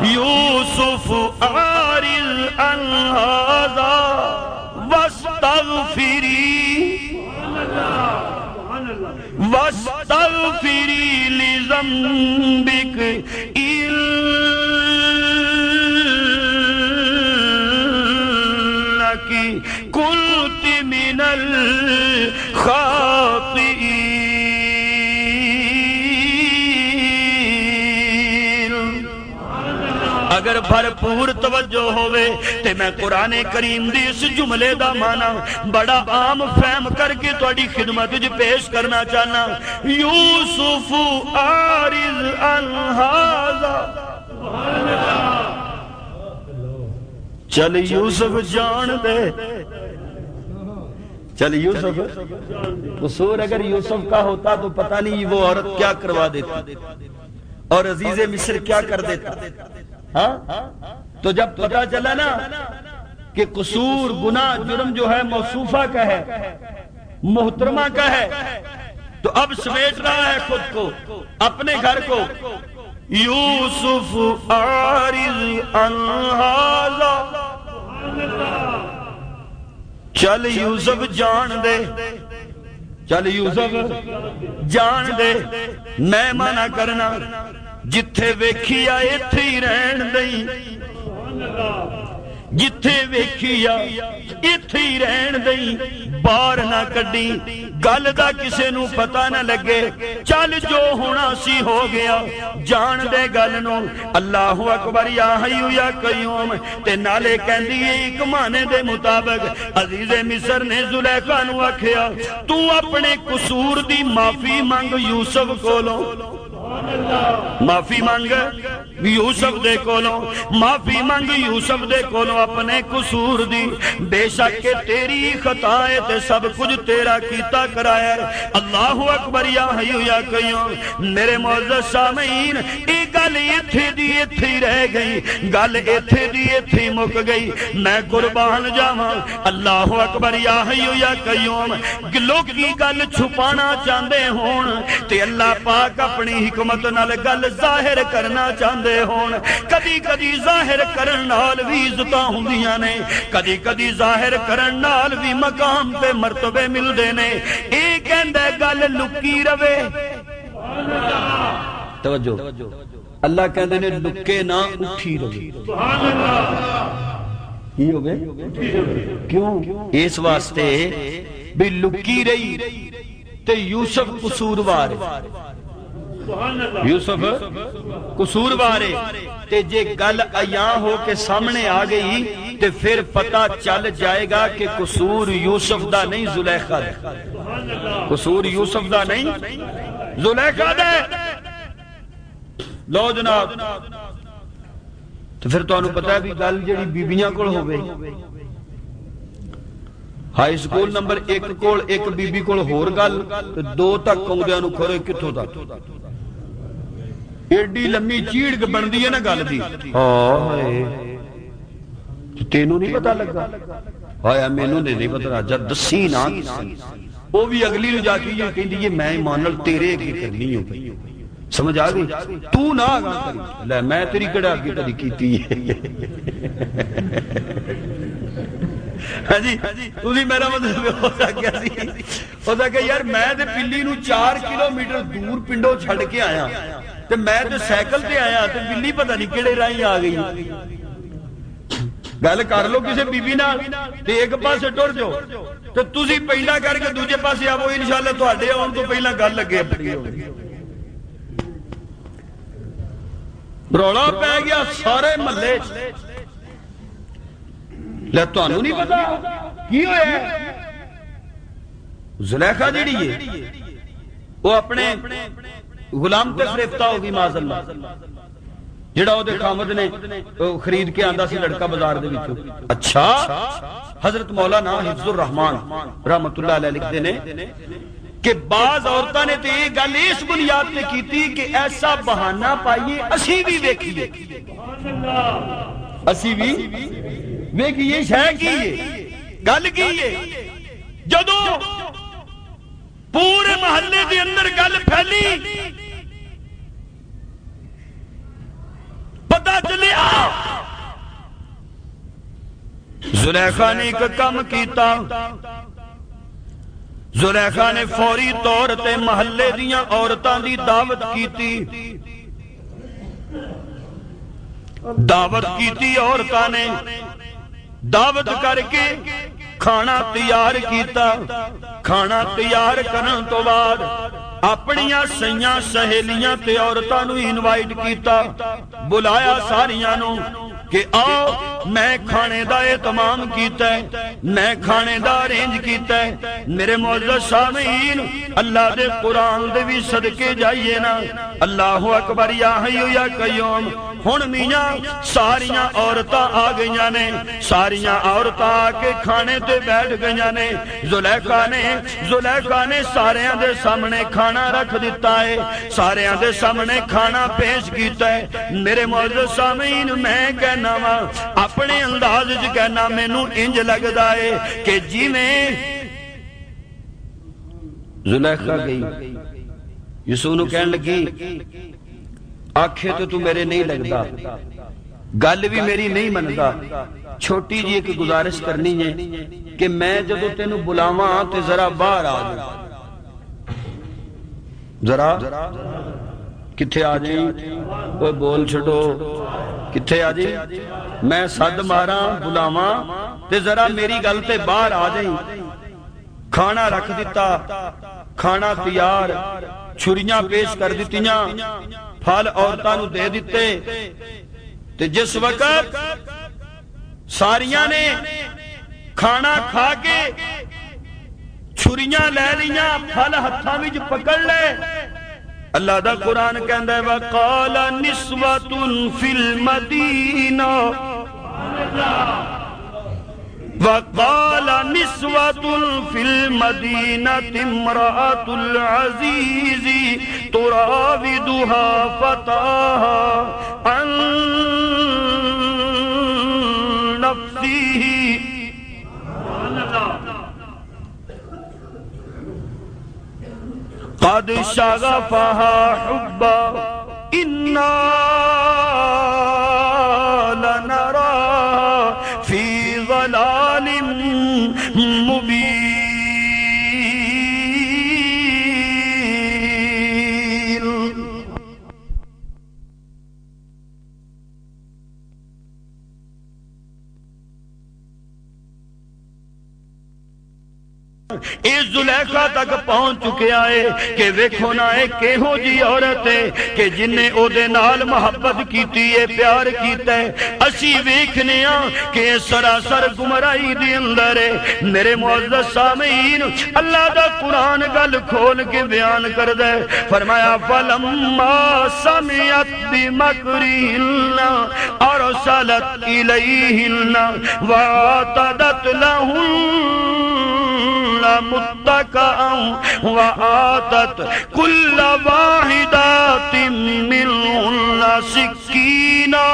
یوسف اعرض عن هذا واستغفری واستغفری لذنبک انکی کنت من الخاطئین اگر بھرپور توجہ ہوئے تے میں قرآن کریم دی اس جملے دا معنی بڑا عام فہم کر کے تواڈی خدمت وچ پیش کرنا چاہنا یوسف اعرض عن ھذا چل یوسف جان دے چل یوسف قصور اگر یوسف کا ہوتا تو پتہ نہیں وہ عورت کیا کروا دیتی اور عزیز مصر کیا کر دیتا ہاں تو جب پتہ چلا نا کہ قصور گناہ جرم جو ہے موصوفہ کا ہے محترمہ کا ہے تو اب سمیٹ رہا ہے خود کو اپنے گھر کو یوسف اعرض عن ھذا چل یوسف جان دے چل یوسف جان دے میں منع کرنا جتھے ویکھیا ایتھے ہی رہن دئی جتھے ویکھیا ایتھے ہی رہن دئی باہر نہ کڈی گل دا کسے نو پتہ نہ لگے چل جو ہونا سی ہو گیا جان دے گل نو اللہ اکبر یا حی یا قیوم تے نالے کہندی ایک معنی دے مطابق عزیز مصر نے زلیخا نو آکھیا تو اپنے قصور دی معافی مانگ یوسف کولوں معافی مانگ یوسف دے کولوں معافی مانگ یوسف دے کولوں اپنے قصور دی بے شک کہ تیری خطا ہے تے سب کچھ تیرا کیتا کرایا ہے اللہ اکبر یا حی یا قیوم میرے معزز سامعین ای گل ایتھے دی ایتھے رہ گئی گل ایتھے دی ایتھے مک گئی میں قربان جاواں اللہ اکبر یا حی یا قیوم لوگ کی گل چھپانا چاہندے ہون تے اللہ پاک اپنی حکمت نال گل ظاہر کرنا چاہندے ہون کدی کدی ظاہر کرن نال بھی عزتاں ہوندیاں نے کدی کدی ظاہر کرن نال بھی مقام تے مرتبے ملدے نے اے کہندا گل لکی رہے توجہ اللہ کہندے نے لکے نہ اٹھی رہے سبحان اللہ یہ ہو گئے کیوں اس واسطے بھی لکی رہی تے یوسف قصوروار یوسف قصوروارے تے جے گل عیاں ہو کے سامنے آ گئی تے پھر پتہ چل جائے گا کہ قصور یوسف دا نہیں زلیخا دا قصور یوسف دا نہیں زلیخا دا لو جناب تو پھر تو انہوں پتہ ہے بھی گل جڑی بیبیاں کول ہوئے ہائی سکول نمبر 1 کول ایک بی بی کول ہور گل دو تک کونگیاں نو کھرے کتھو تک ایڈی لمبی چیڑ کے بندی ہے نا گل دی تینوں نہیں پتا لگا آیا مینوں نے نہیں پتا جب دسی نا وہ بھی اگلی نو جا کے یہ کہندی یہ میں ایمان نال تیرے اگے کرنی ہوں سمجھ آ گئی تو نہ آگاں کری لے میں تیری کڑا اگے کدی کیتی ہے ہاں جی تسی میرا مطلب ہو سکیا سی ہو سکیا یار میں تے پلی نو 4 کلومیٹر دور پنڈوں چھڑ کے آیا تے میں تے سائیکل تے آیا تے بلی پتہ نہیں کیڑے راہیں آ گئی گل کر لو کسی بی بی نال تے ایک پاسے ٹر جاؤ تے تسی پہلا کر کے دوجے پاسے آو انشاءاللہ تواڈے آن تو پہلا گل لگے اپنی ہوگی رولا پہ گیا سارے محلے لے تانوں نہیں پتا کی ہویا زلیخا جیڑی ہے وہ اپنے غلام تے فریفتہ ہوگی معاذ اللہ جڑا او دے خامد نے خرید کے آندا سی لڑکا بازار دے وچوں اچھا حضرت مولانا حفظ الرحمان رحمت اللہ علیہ لکھتے نے کہ بعض عورتاں نے تے یہ گل اس بنیاد تے کیتی کہ ایسا بہانہ پائیے اسی بھی ویکھیے اسی بھی ویکھیے شے کی ہے گل کی ہے جدوں پورے محلے دے اندر گل پھیلی پتہ چلیا زلیخا نے ایک کم کیتا زلیخا نے فوری طور تے محلے دیاں عورتاں دی دعوت کیتی عورتاں نے دعوت کر کے کھانا تیار کیتا کھانا تیار کرن تو بعد اپنیاں سیاں سہیلیاں تے عورتاں نو انوائٹ کیتا بلایا ساریاں نو کہ آؤ میں کھانے دا اہتمام کیتا ہے میں کھانے دا ارینج کیتا ہے میرے معزز سامعین اللہ دے قرآن دے بھی صدقے جائیے نا اللہ اکبر یا حی یا قیوم ہن میاں ساریاں عورتاں آ گئیاں نے ساریاں عورتاں آ کے کھانے تے بیٹھ گئیاں نے زلیخا نے ساریاں دے سامنے کھانا رکھ دیتا ہے ساریاں دے سامنے کھانا پیش کیتا ہے میرے معزز سامعین میں کہنا وا اپنے انداز وچ کہنا مینوں انج لگدا ہے کہ جی میں زلیخا گئی یوسف نو کہن لگی آنکھیں تو میرے نہیں لگدا گل بھی میری نہیں مندا چھوٹی جی ایک گزارش کرنی ہے کہ میں جدو تینوں بلاواں تے ذرا باہر آ جا ذرا کتھے آ جائیں کوئی بول چھڑو کتھے آ جائیں میں صد ماراں بلاواں تے ذرا میری گل تے باہر آ جائیں کھانا رکھ دیتا کھانا تیار چھریاں پیش کر دیتیاں پھل عورتاں نو دے دیتے تے جس وقت ساریاں نے کھانا کھا کے چھریاں لے لیاں پھل ہتھاں وچ پکڑ لے اللہ دا قرآن کہندا ہے وقال نسوۃ فی المدینہ وقال نسوۃ فی المدینہ امرأۃ العزیز تراودها فتاها عن نفسه قد شغفها حبا انا لنرى في ضلال مبين اس زلیخا تک پہنچ چکے آئے کہ ویکھو نہ ایک کہو جی عورت ہے کہ جن نے او دے نال محبت کیتی ہے پیار کیتا ہے اسی ویکھنے کہ سراسر گمراہی دے اندر ہے میرے معزز سامعین اللہ دا قرآن گل کھول کے بیان کر دے فرمایا فلما سمعت بمکرہن ارسلت الیہن واعتدت لہن متکئا وآتت کل واحدات منہن سکینا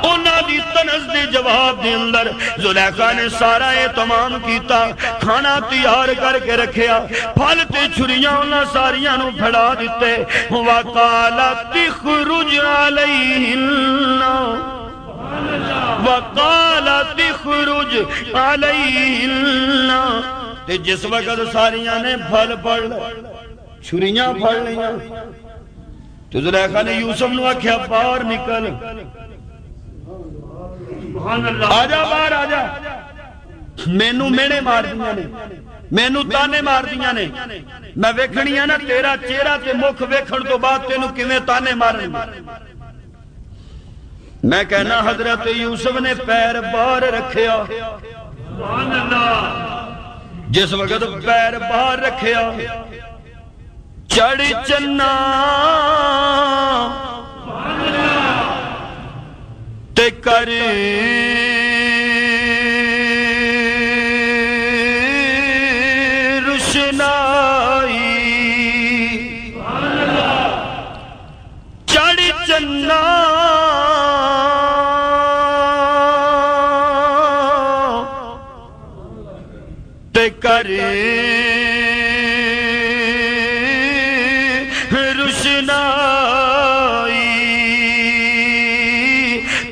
انہاں دی تنز دے جواب دے اندر زلیخا نے سارا اہتمام کیتا کھانا تیار کر کے رکھیا پھل تے چھریاں انہاں ساریاں نو پھڑا دیتے وقالت اخرج علیہن وقالت اخرج علیہن تے جس وقت ساریاں نے پھل پڑ چھریاں پھڑ لیاں تو زلیخا نے یوسف نو آکھیا باہر نکل سبحان اللہ آ جا باہر آ جا مینوں مینے مار دیاں نے مینوں تانے مار دیاں نے میں ویکھنیاں نا تیرا چہرہ تے مکھ ویکھن تو بعد تینوں کیویں تانے مارن میں کہنا حضرت یوسف نے پیر باہر رکھیا سبحان اللہ جس وقت پیر باہر رکھیا چڑھ چنا تے کر روشنائی چڑھ چنا تے کر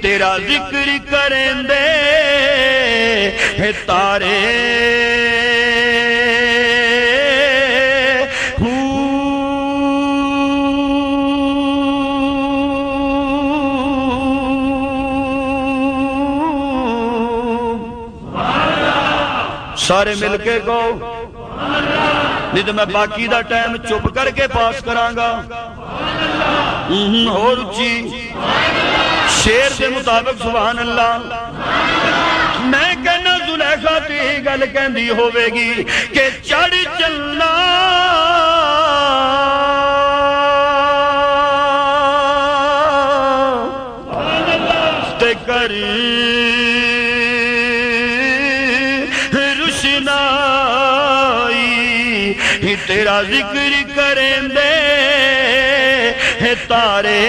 تیرا ذکر کریں دے تارے سارے مل کے گو نہیں تو میں باقی دا ٹائم چپ کر کے پاس کرانگا اور اچھی شیر کے مطابق سبحان اللہ میں کہنا زلیخا تی گل کہندی ہوئے گی کہ چڑھ چلنا تے کر روشنائی تیرا ذکر کریں دے تارے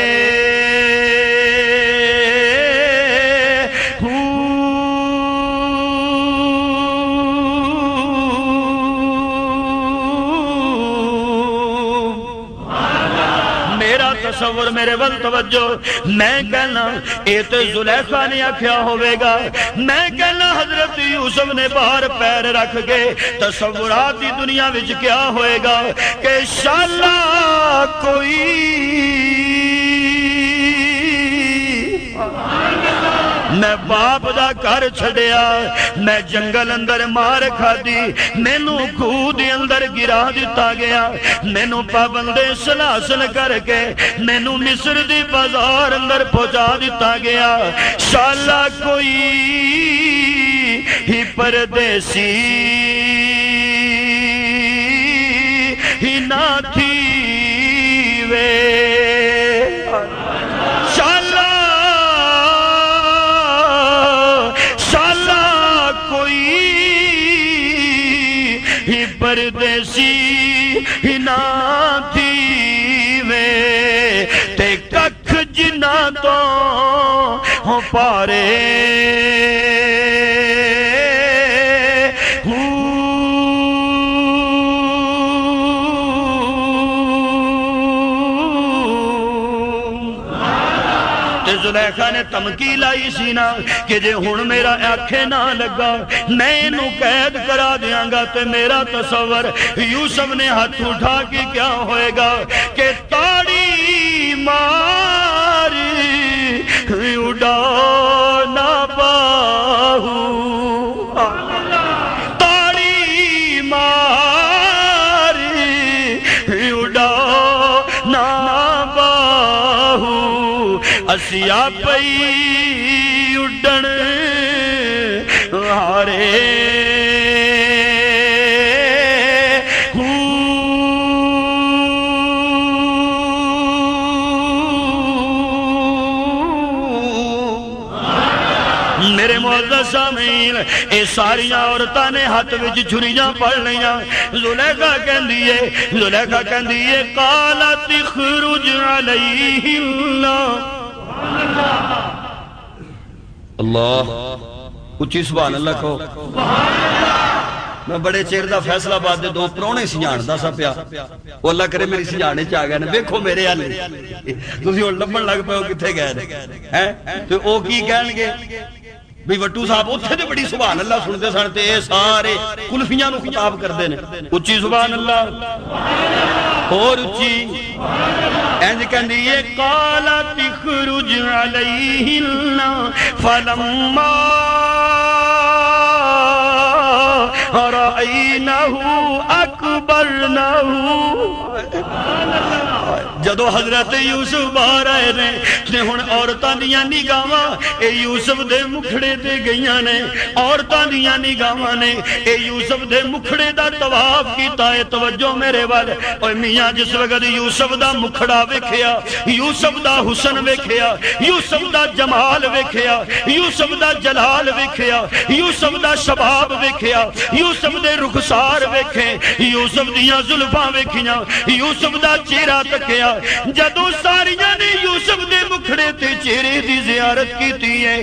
تصور میرے ول توجہ میں کہنا اے تے زلیخا نے آکھیا ہوئے گا میں کہنا حضرت یوسف نے باہر پیر رکھ کے تصوراتی دنیا وچ کیا ہوئے گا کہ شالا کوئی میں باپ دا گھر چھڑیا میں جنگل اندر مار کھا دی مینوں خود اندر گرا دیتا گیا مینوں پابندے سلاسل کر کے مینوں مصر دی بازار اندر پہنچا دیتا گیا شالا کوئی ہی پردیسی ہی نہ تھی وے پردیسی ہی نہ تھی وے تے ککھ جنہ تو ہوں پارے زلیخا نے تمکی لائی سینا کہ جے ہون میرا آنکھیں نہ لگا میں انہوں قید کرا دیاں گا تے میرا تصور یوسف نے ہاتھ اٹھا کے کیا ہوئے گا کہ تاڑی ماری اڑا نہ باہو تاڑی ماری اڑا نہ باہو اسیا پئی اڈن ہارے میرے معزز سامعین اے ساریاں عورتاں نے ہاتھ وچ چھریاں پڑھ لیاں زلیخا کہندی ہے قالت اخرج علیہن اللہ اچھی سبحان اللہ کہو میں بڑے چیر دا فیصلہ باد دے دو پرونے سجان دا سا پیا وہ اللہ کرے میری سجانے چاہ گئے دیکھو میرے آلے تسی اور لبن لگ پہ ہو کتھے گئے تو او کی کہن گے بھی وٹو صاحب اتھے دے بڑی سبحان اللہ سنتے سنتے اے سارے کلفیاں نو خطاب کر دینے اچھی سبحان اللہ اور اچھی اینج کہندی یہ قالت اخرج علیہن فلما رأینہ اکبرنہ. جدو حضرت یوسف باہر آئے نے ہن عورتاں دیاں نگاہاں اے یوسف دے مکھڑے تے گئیاں نے، عورتاں دیاں نگاہاں نے اے یوسف دے مکھڑے دا طواف کیتا ہے. توجہ میرے وال، اوے میاں جس وقت یوسف دا مکھڑا ویکھیا، یوسف دا حسن ویکھیا، یوسف دا جمال ویکھیا، یوسف دا جلال ویکھیا، یوسف دا شباب ویکھیا، یوسف دے رخسار ویکھے، یوسف دیاں زلفاں ویکھیاں، یوسف دا چہرہ تکیا. جدو ساریاں نے یوسف دے مکھڑے تے چہرے دی زیارت کیتی ہے،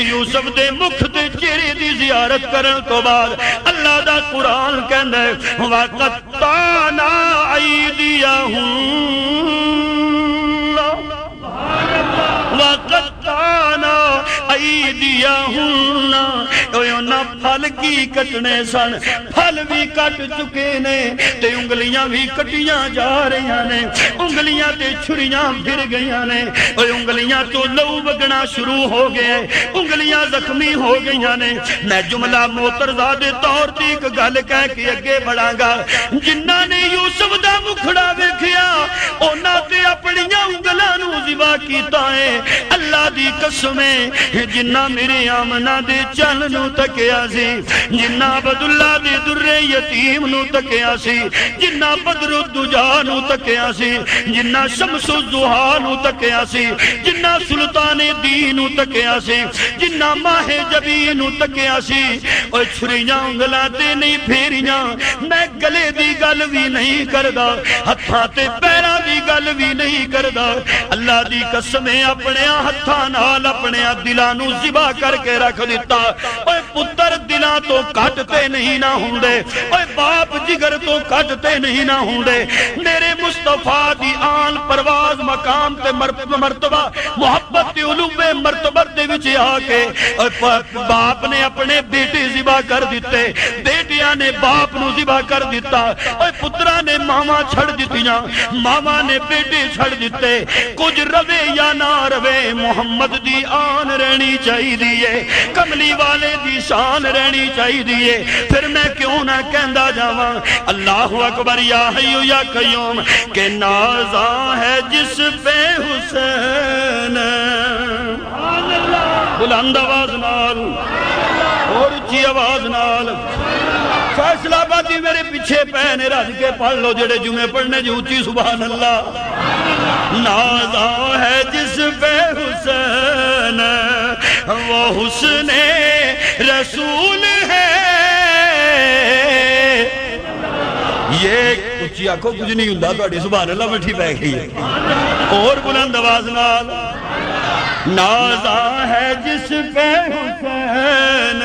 یوسف دے مکھ تے چہرے دی زیارت کرن تو بعد اللہ دا قرآن کہندا ہے وَقَطَّعْنَا أَيْدِيَهُمْ وَقَطَّعْنَا أَيْدِيَهُمْ. انہاں پھل کی کٹنے سن، پھل بھی کٹ چکے نے تے انگلیاں بھی کٹیاں جا رہی نے، انگلیاں تے چھریاں پھر گئیاں نے، انگلیاں تو لہو بگنا شروع ہو گئے، انگلیاں زخمی ہو گئیاں نے. میں جملہ موترزادے طور تے ایک گل کہہ کے اگے بڑھاں گا. جنہاں نے یوسف دا مکھڑا ویکھیا انہاں تے اپنیاں انگلاں نو ذبح کیتا ہے. اللہ دی قسم ہے جنہاں میرے آمنہ دے چل نو تکیا سی، جنہ عبداللہ دے در یتیم نو تکیا سی، جنہ بدر الدجا نو تکیا سی، جنہ شمس الضحا نو تکیا سی، جنہ سلطان دین نو تکیا سی، جنہ ماہ جبی نو تکیا سی. اور چھریاں انگلاں تے نہیں پھیریاں. میں گلے دی گل بھی نہیں کردا، ہتھاں تے پیراں دی گل بھی نہیں کردا. اللہ دی قسم اپنے ہتھاں نال اپنے دلاں نو ذبح کر کے رکھ دیتا. اوے پتر دلاں تو کٹتے نہیں نہ ہوندے، اوے باپ جگر تو کٹتے نہیں نہ ہوندے. میرے مصطفیٰ دی آن پرواز مقام تے مرتبہ محبت تے علوم مرتبہ دے وچ آ کے باپ نے اپنے بیٹے ذبح کر دیتے، بیٹیاں نے باپ نو ذبح کر دیتا. اوے پترا نے ماما چھڑ دیتیاں، ماما نے بیٹے چھڑ دیتے. کچھ روے یا نہ روے محمد دی آن رہنی چاہی دیئے، کملی والے دی شان رہنی چاہی دیئے. پھر میں کیوں نہ کہندہ جاواں اللہ اکبر یا حیو یا قیوم کہ نازاں ہے جس پہ حسین. بلند آواز نال اور اچھی آواز نال فیصلہ آبادی میرے پیچھے پہنے رج کے پڑھ لو جڑے جمعے پڑھنے جو اچھی سبحان اللہ. نازاں ہے جس پہ حسین وہ حسن رسول ہے. یہ اچھی آنکھوں کچھ نہیں ہوندہ تو سبحان اللہ مٹھی پہ گئی ہے. اور بلند آواز نال نازاں ہے جس پہ حسین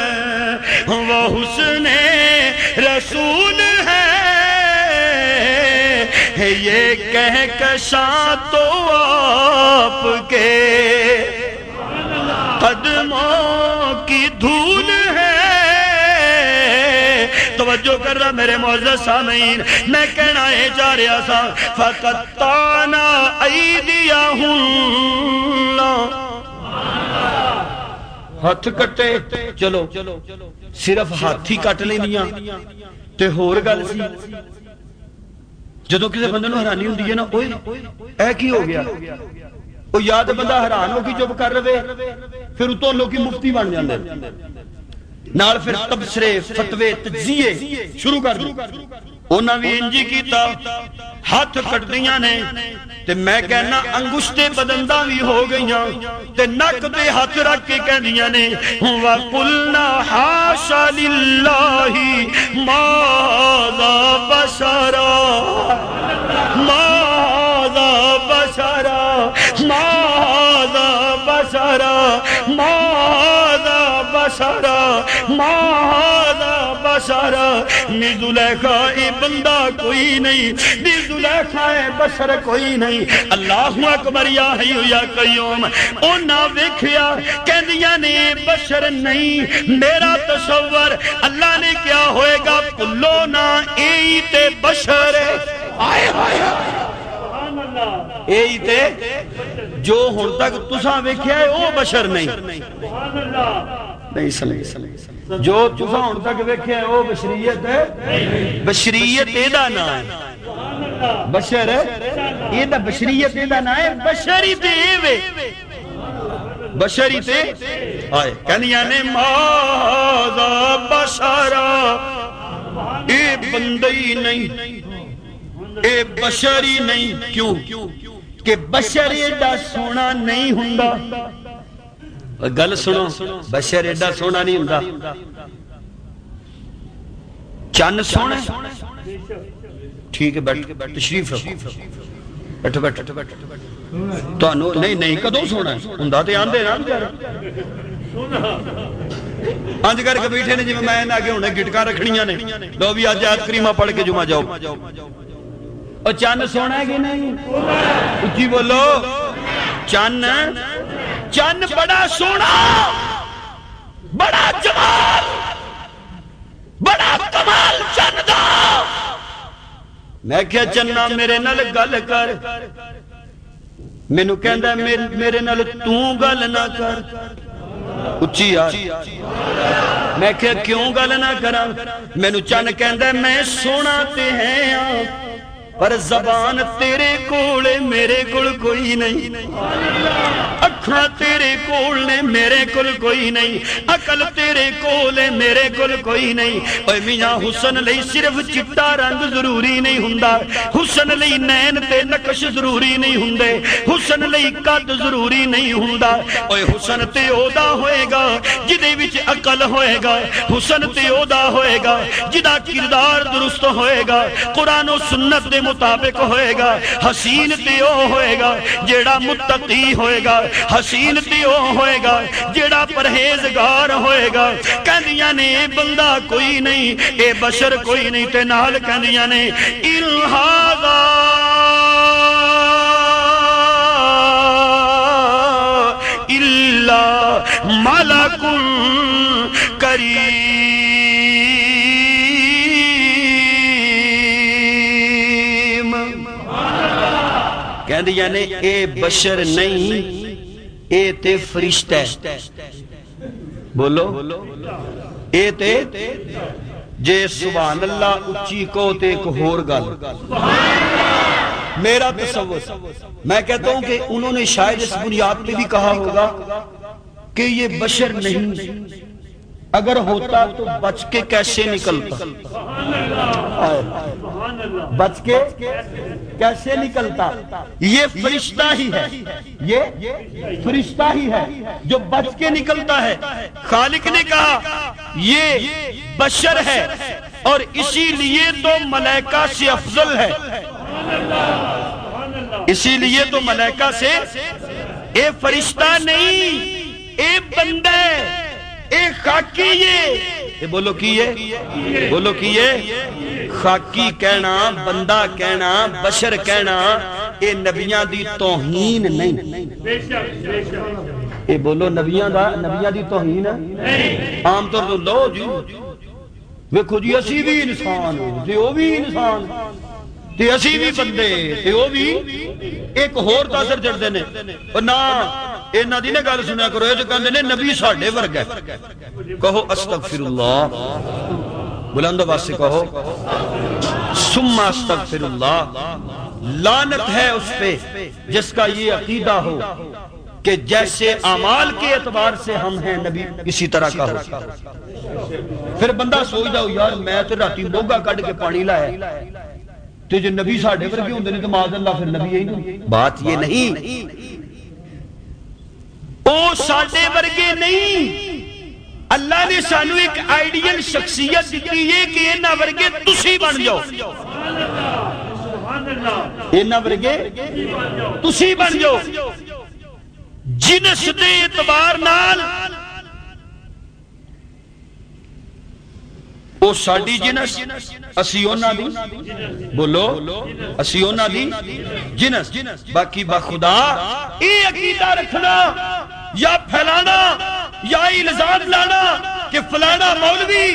وہ حسن رسول ہے. یہ کہکشاں تو آپ کے قدموں کی دھول ہے. توجہ کر رہا میرے معزز سامعین، میں کہنا ہے جا رہا سا فَقَطَّعْنَا أَيْدِيَهُمْ. ہاتھ کٹے چلو صرف ہاتھ ہی کٹ لینیاں تے ہور گل سی. جدوں کسے بندے نو حیرانی ہوندی ہے نا اوئے اے کی ہو گیا، او یا تے بندہ حیران ہو کے چپ کر رہے، پھر اتوں لوکی مفتی بن جاندے نال پھر تبصرے فتوے تجزیے شروع کر دیں. انہاں بھی انجی کیتا، ہاتھ کٹ دیاں نے تے میں کہنا انگشتے بدندہ بھی ہو گئیاں تے نک تے ہاتھ رکھ کے کہہ دیاں نے وَقُلْنَا حَاشَ لِلَّهِ مَاذَا بَشَرًا مَاذَا بَشَرًا مَاذَا بَشَرًا مَاذَا بَشَرًا مَاذَا بَشَرًا. نی زلیخا بندہ کوئی نہیں، نی زلیخا بشر کوئی نہیں. اللہ اکبر یا حیو یا قیوم. اونا ویکھیا کہندیاں نے بشر نہیں، میرا تصور اللہ نے کیا ہوئے گا کلو نا ایت بشر. آئے آئے سبحان اللہ. اے ہی تے جو ہن تک تساں ویکھیا ہے او بشر نہیں نہیں سمجھ جو تساں ہن تک ویکھیا ہے او بشریت ہے بشریت اے دا نام ہے بشر اے دا بشریت اے دا نام ہے بشری تے اے وے بشری تے آئے کہنیاں نے ماذا بشرا اے بندی نہیں اے بشری نہیں کیوں کہ بشر ایڈا سونا نہیں ہوندا گل سنو بشر ایڈا سونا نہیں ہوندا چن سونا ٹھیک ہے بیٹھ تشریف رکھو بیٹھو بیٹھو تانوں نہیں کدوں سونا ہے ہوندا تے آندے نا انج کر کے بیٹھے نے جی میں اگے ہن گٹکاں رکھنیاں نے لو بھی اج آیت کریمہ پڑھ کے جمعہ جاؤ اور چند سونا ہے کہ نہیں اچھی بولو چند بڑا سونا بڑا جمال بڑا کمال چند دا میں کیا چننا میرے نال گل کر مینوں کہندا میرے نال تو گل نہ کر اچھی یار میں کیا کیوں گل نہ کراں مینوں چند کہندا میں سونا تے ہیں پر زبان تیرے کولے میرے کول کوئی نہیں اکھاں تیرے کول نے میرے کول کوئی نہیں عقل تیرے کولے میرے کول کوئی نہیں اے میاں حسن لئی صرف چٹا رنگ ضروری نہیں ہوندا حسن لئی نین تے نقش ضروری نہیں ہوندے حسن لئی قد ضروری نہیں ہوندا اے حسن تے اودا ہوئے گا جدے وچ عقل ہوئے گا حسن تے اودا ہوئے گا جدا کردار درست ہوئے گا قرآن و سنت دے مطابق ہوئے گا حسین تے او ہوئے گا جیڑا متقی ہوئے گا حسین تے او ہوئے گا جیڑا پرہیزگار ہوئے گا کہندیاں نے اے بندہ کوئی نہیں اے بشر کوئی نہیں تے نال کہندیاں نے الہذا الا ملک کریم یعنی اے بشر نہیں اے تے فرشتہ ہے بولو اے تے جے سبحان اللہ اچھی کو تے ایک ہور گل میرا تصور میں کہتا ہوں کہ انہوں نے شاید اس بنیاد پہ بھی کہا ہوگا کہ یہ بشر نہیں اگر ہوتا تو بچ کے کیسے نکلتا بچ کے کیسے نکلتا یہ فرشتہ ہی ہے یہ فرشتہ ہی ہے جو بچ کے نکلتا ہے خالق نے کہا یہ بشر ہے اور اسی لیے تو ملائکہ سے افضل ہے اسی لیے تو ملائکہ سے اے فرشتہ نہیں اے بندہ اے خاکی یہ بولو کیے بولو کیے خاکی کہنا بندہ کہنا بشر کہنا اے نبیاں دی توہین نہیں اے بولو نبیاں دی توہین عام طور تو لو جی ویکھو جی اسی بھی انسان تے او بھی انسان تے اسی بھی بندے تے او بھی ایک ہور تاثر جڑدے نے اور نہ اینا دی نے گل سنیا کرو جو کہندے نے نبی ساڈے ورگا ہے کہو استغفر اللہ بلند آواز سے کہو ثم استغفر اللہ لعنت ہے اس پہ جس کا یہ عقیدہ ہو کہ جیسے اعمال کے اعتبار سے ہم ہیں نبی اسی طرح کا ہو پھر بندہ سوچ دا یار میں تے راتی موگا کڈ کے پانی لایا تے جو نبی ساڈے ورگے ہوندے نے تے معاذ اللہ پھر نبی ہی نہیں بات یہ نہیں او ساڈے ورگے نہیں اللہ نے سانو ایک آئیڈیل شخصیت دیتی ہے کہ اینا ورگے تسی بن جاؤ اینا ورگے تسی بن جاؤ جنس دے اعتبار نال او ساڈی جنس اسی اونا دی بولو اسی اونا دی جنس باقی بخدا اے عقیدہ رکھنا یا پھیلانا یا الزام لانا کہ فلانا مولوی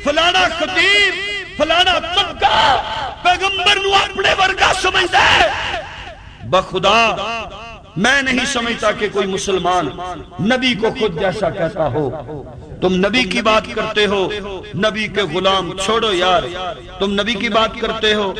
فلانا خطیب فلانا طبقہ پیغمبر نو اپنے ورگا سمجھتا ہے بخدا میں نہیں سمجھتا کہ کوئی مسلمان نبی کو خود جیسا کہتا ہو. تم نبی کی بات کرتے ہو، نبی کے غلام چھوڑو یار. تم نبی کی بات کرتے ہو.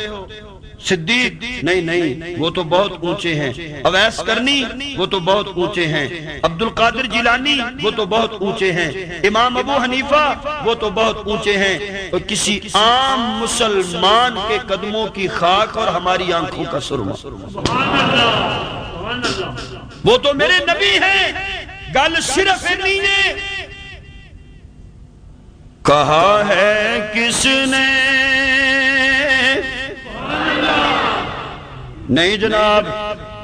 صدیق نہیں وہ تو بہت اونچے ہیں. اویس کرنی وہ تو بہت اونچے ہیں. عبد القادر جیلانی وہ تو بہت اونچے ہیں. امام ابو حنیفہ وہ تو بہت اونچے ہیں. اور کسی عام مسلمان کے قدموں کی خاک اور ہماری آنکھوں کا سرما. وہ تو میرے نبی ہیں. گل صرف نہیں ہے کہا ہے کس نے. نہیں جناب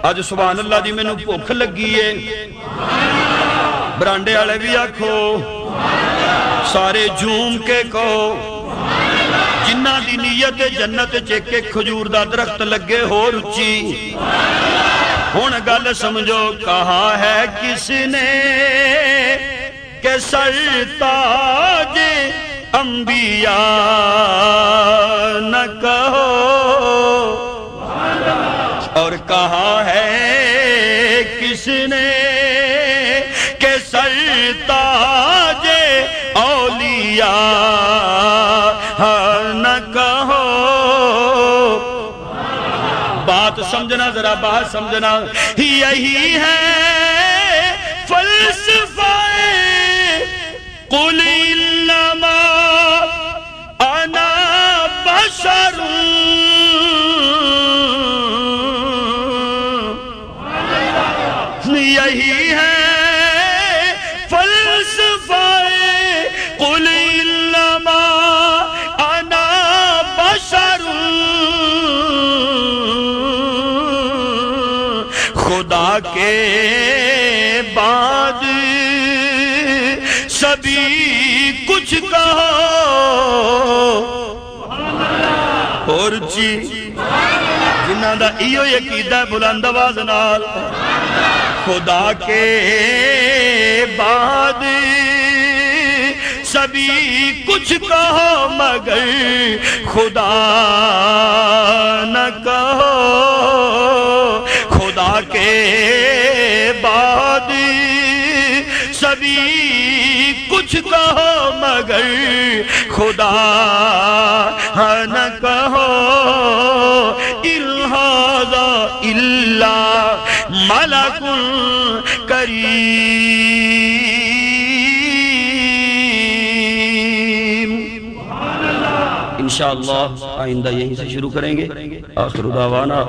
اج سبحان اللہ دی مینوں بھوک لگی ہے. برانڈے والے بھی آکھو، سارے جھوم کے کہو، جنہ دی نیت جنت چ کے کھجور دا درخت لگے ہو رچی. ہن گل سمجھو کہا ہے کس نے کہ سرتاج انبیاء نہ کہو. اور کہا ہے کس نے کہ سرتاج اولیاء نہ کہو. بات سمجھنا ذرا، بات سمجھنا. یہی ہے فلسفہ قل انما انا بشر. یہی ہے فلسفہ قل انما انا بشر. خدا کے بعد سبھی کچھ کہو اور جی جنہ دا ایو عقیدہ بلند آواز نال. خدا کے بعد سبھی کچھ کہو مگر خدا نہ کہو. خدا کے بعد سبھی کچھ کہو مگر خدا نہ کہو. ان ھذا الا ملک کریم. انشاءاللہ آئندہ یہیں سے شروع کریں گے. آخر دعوانا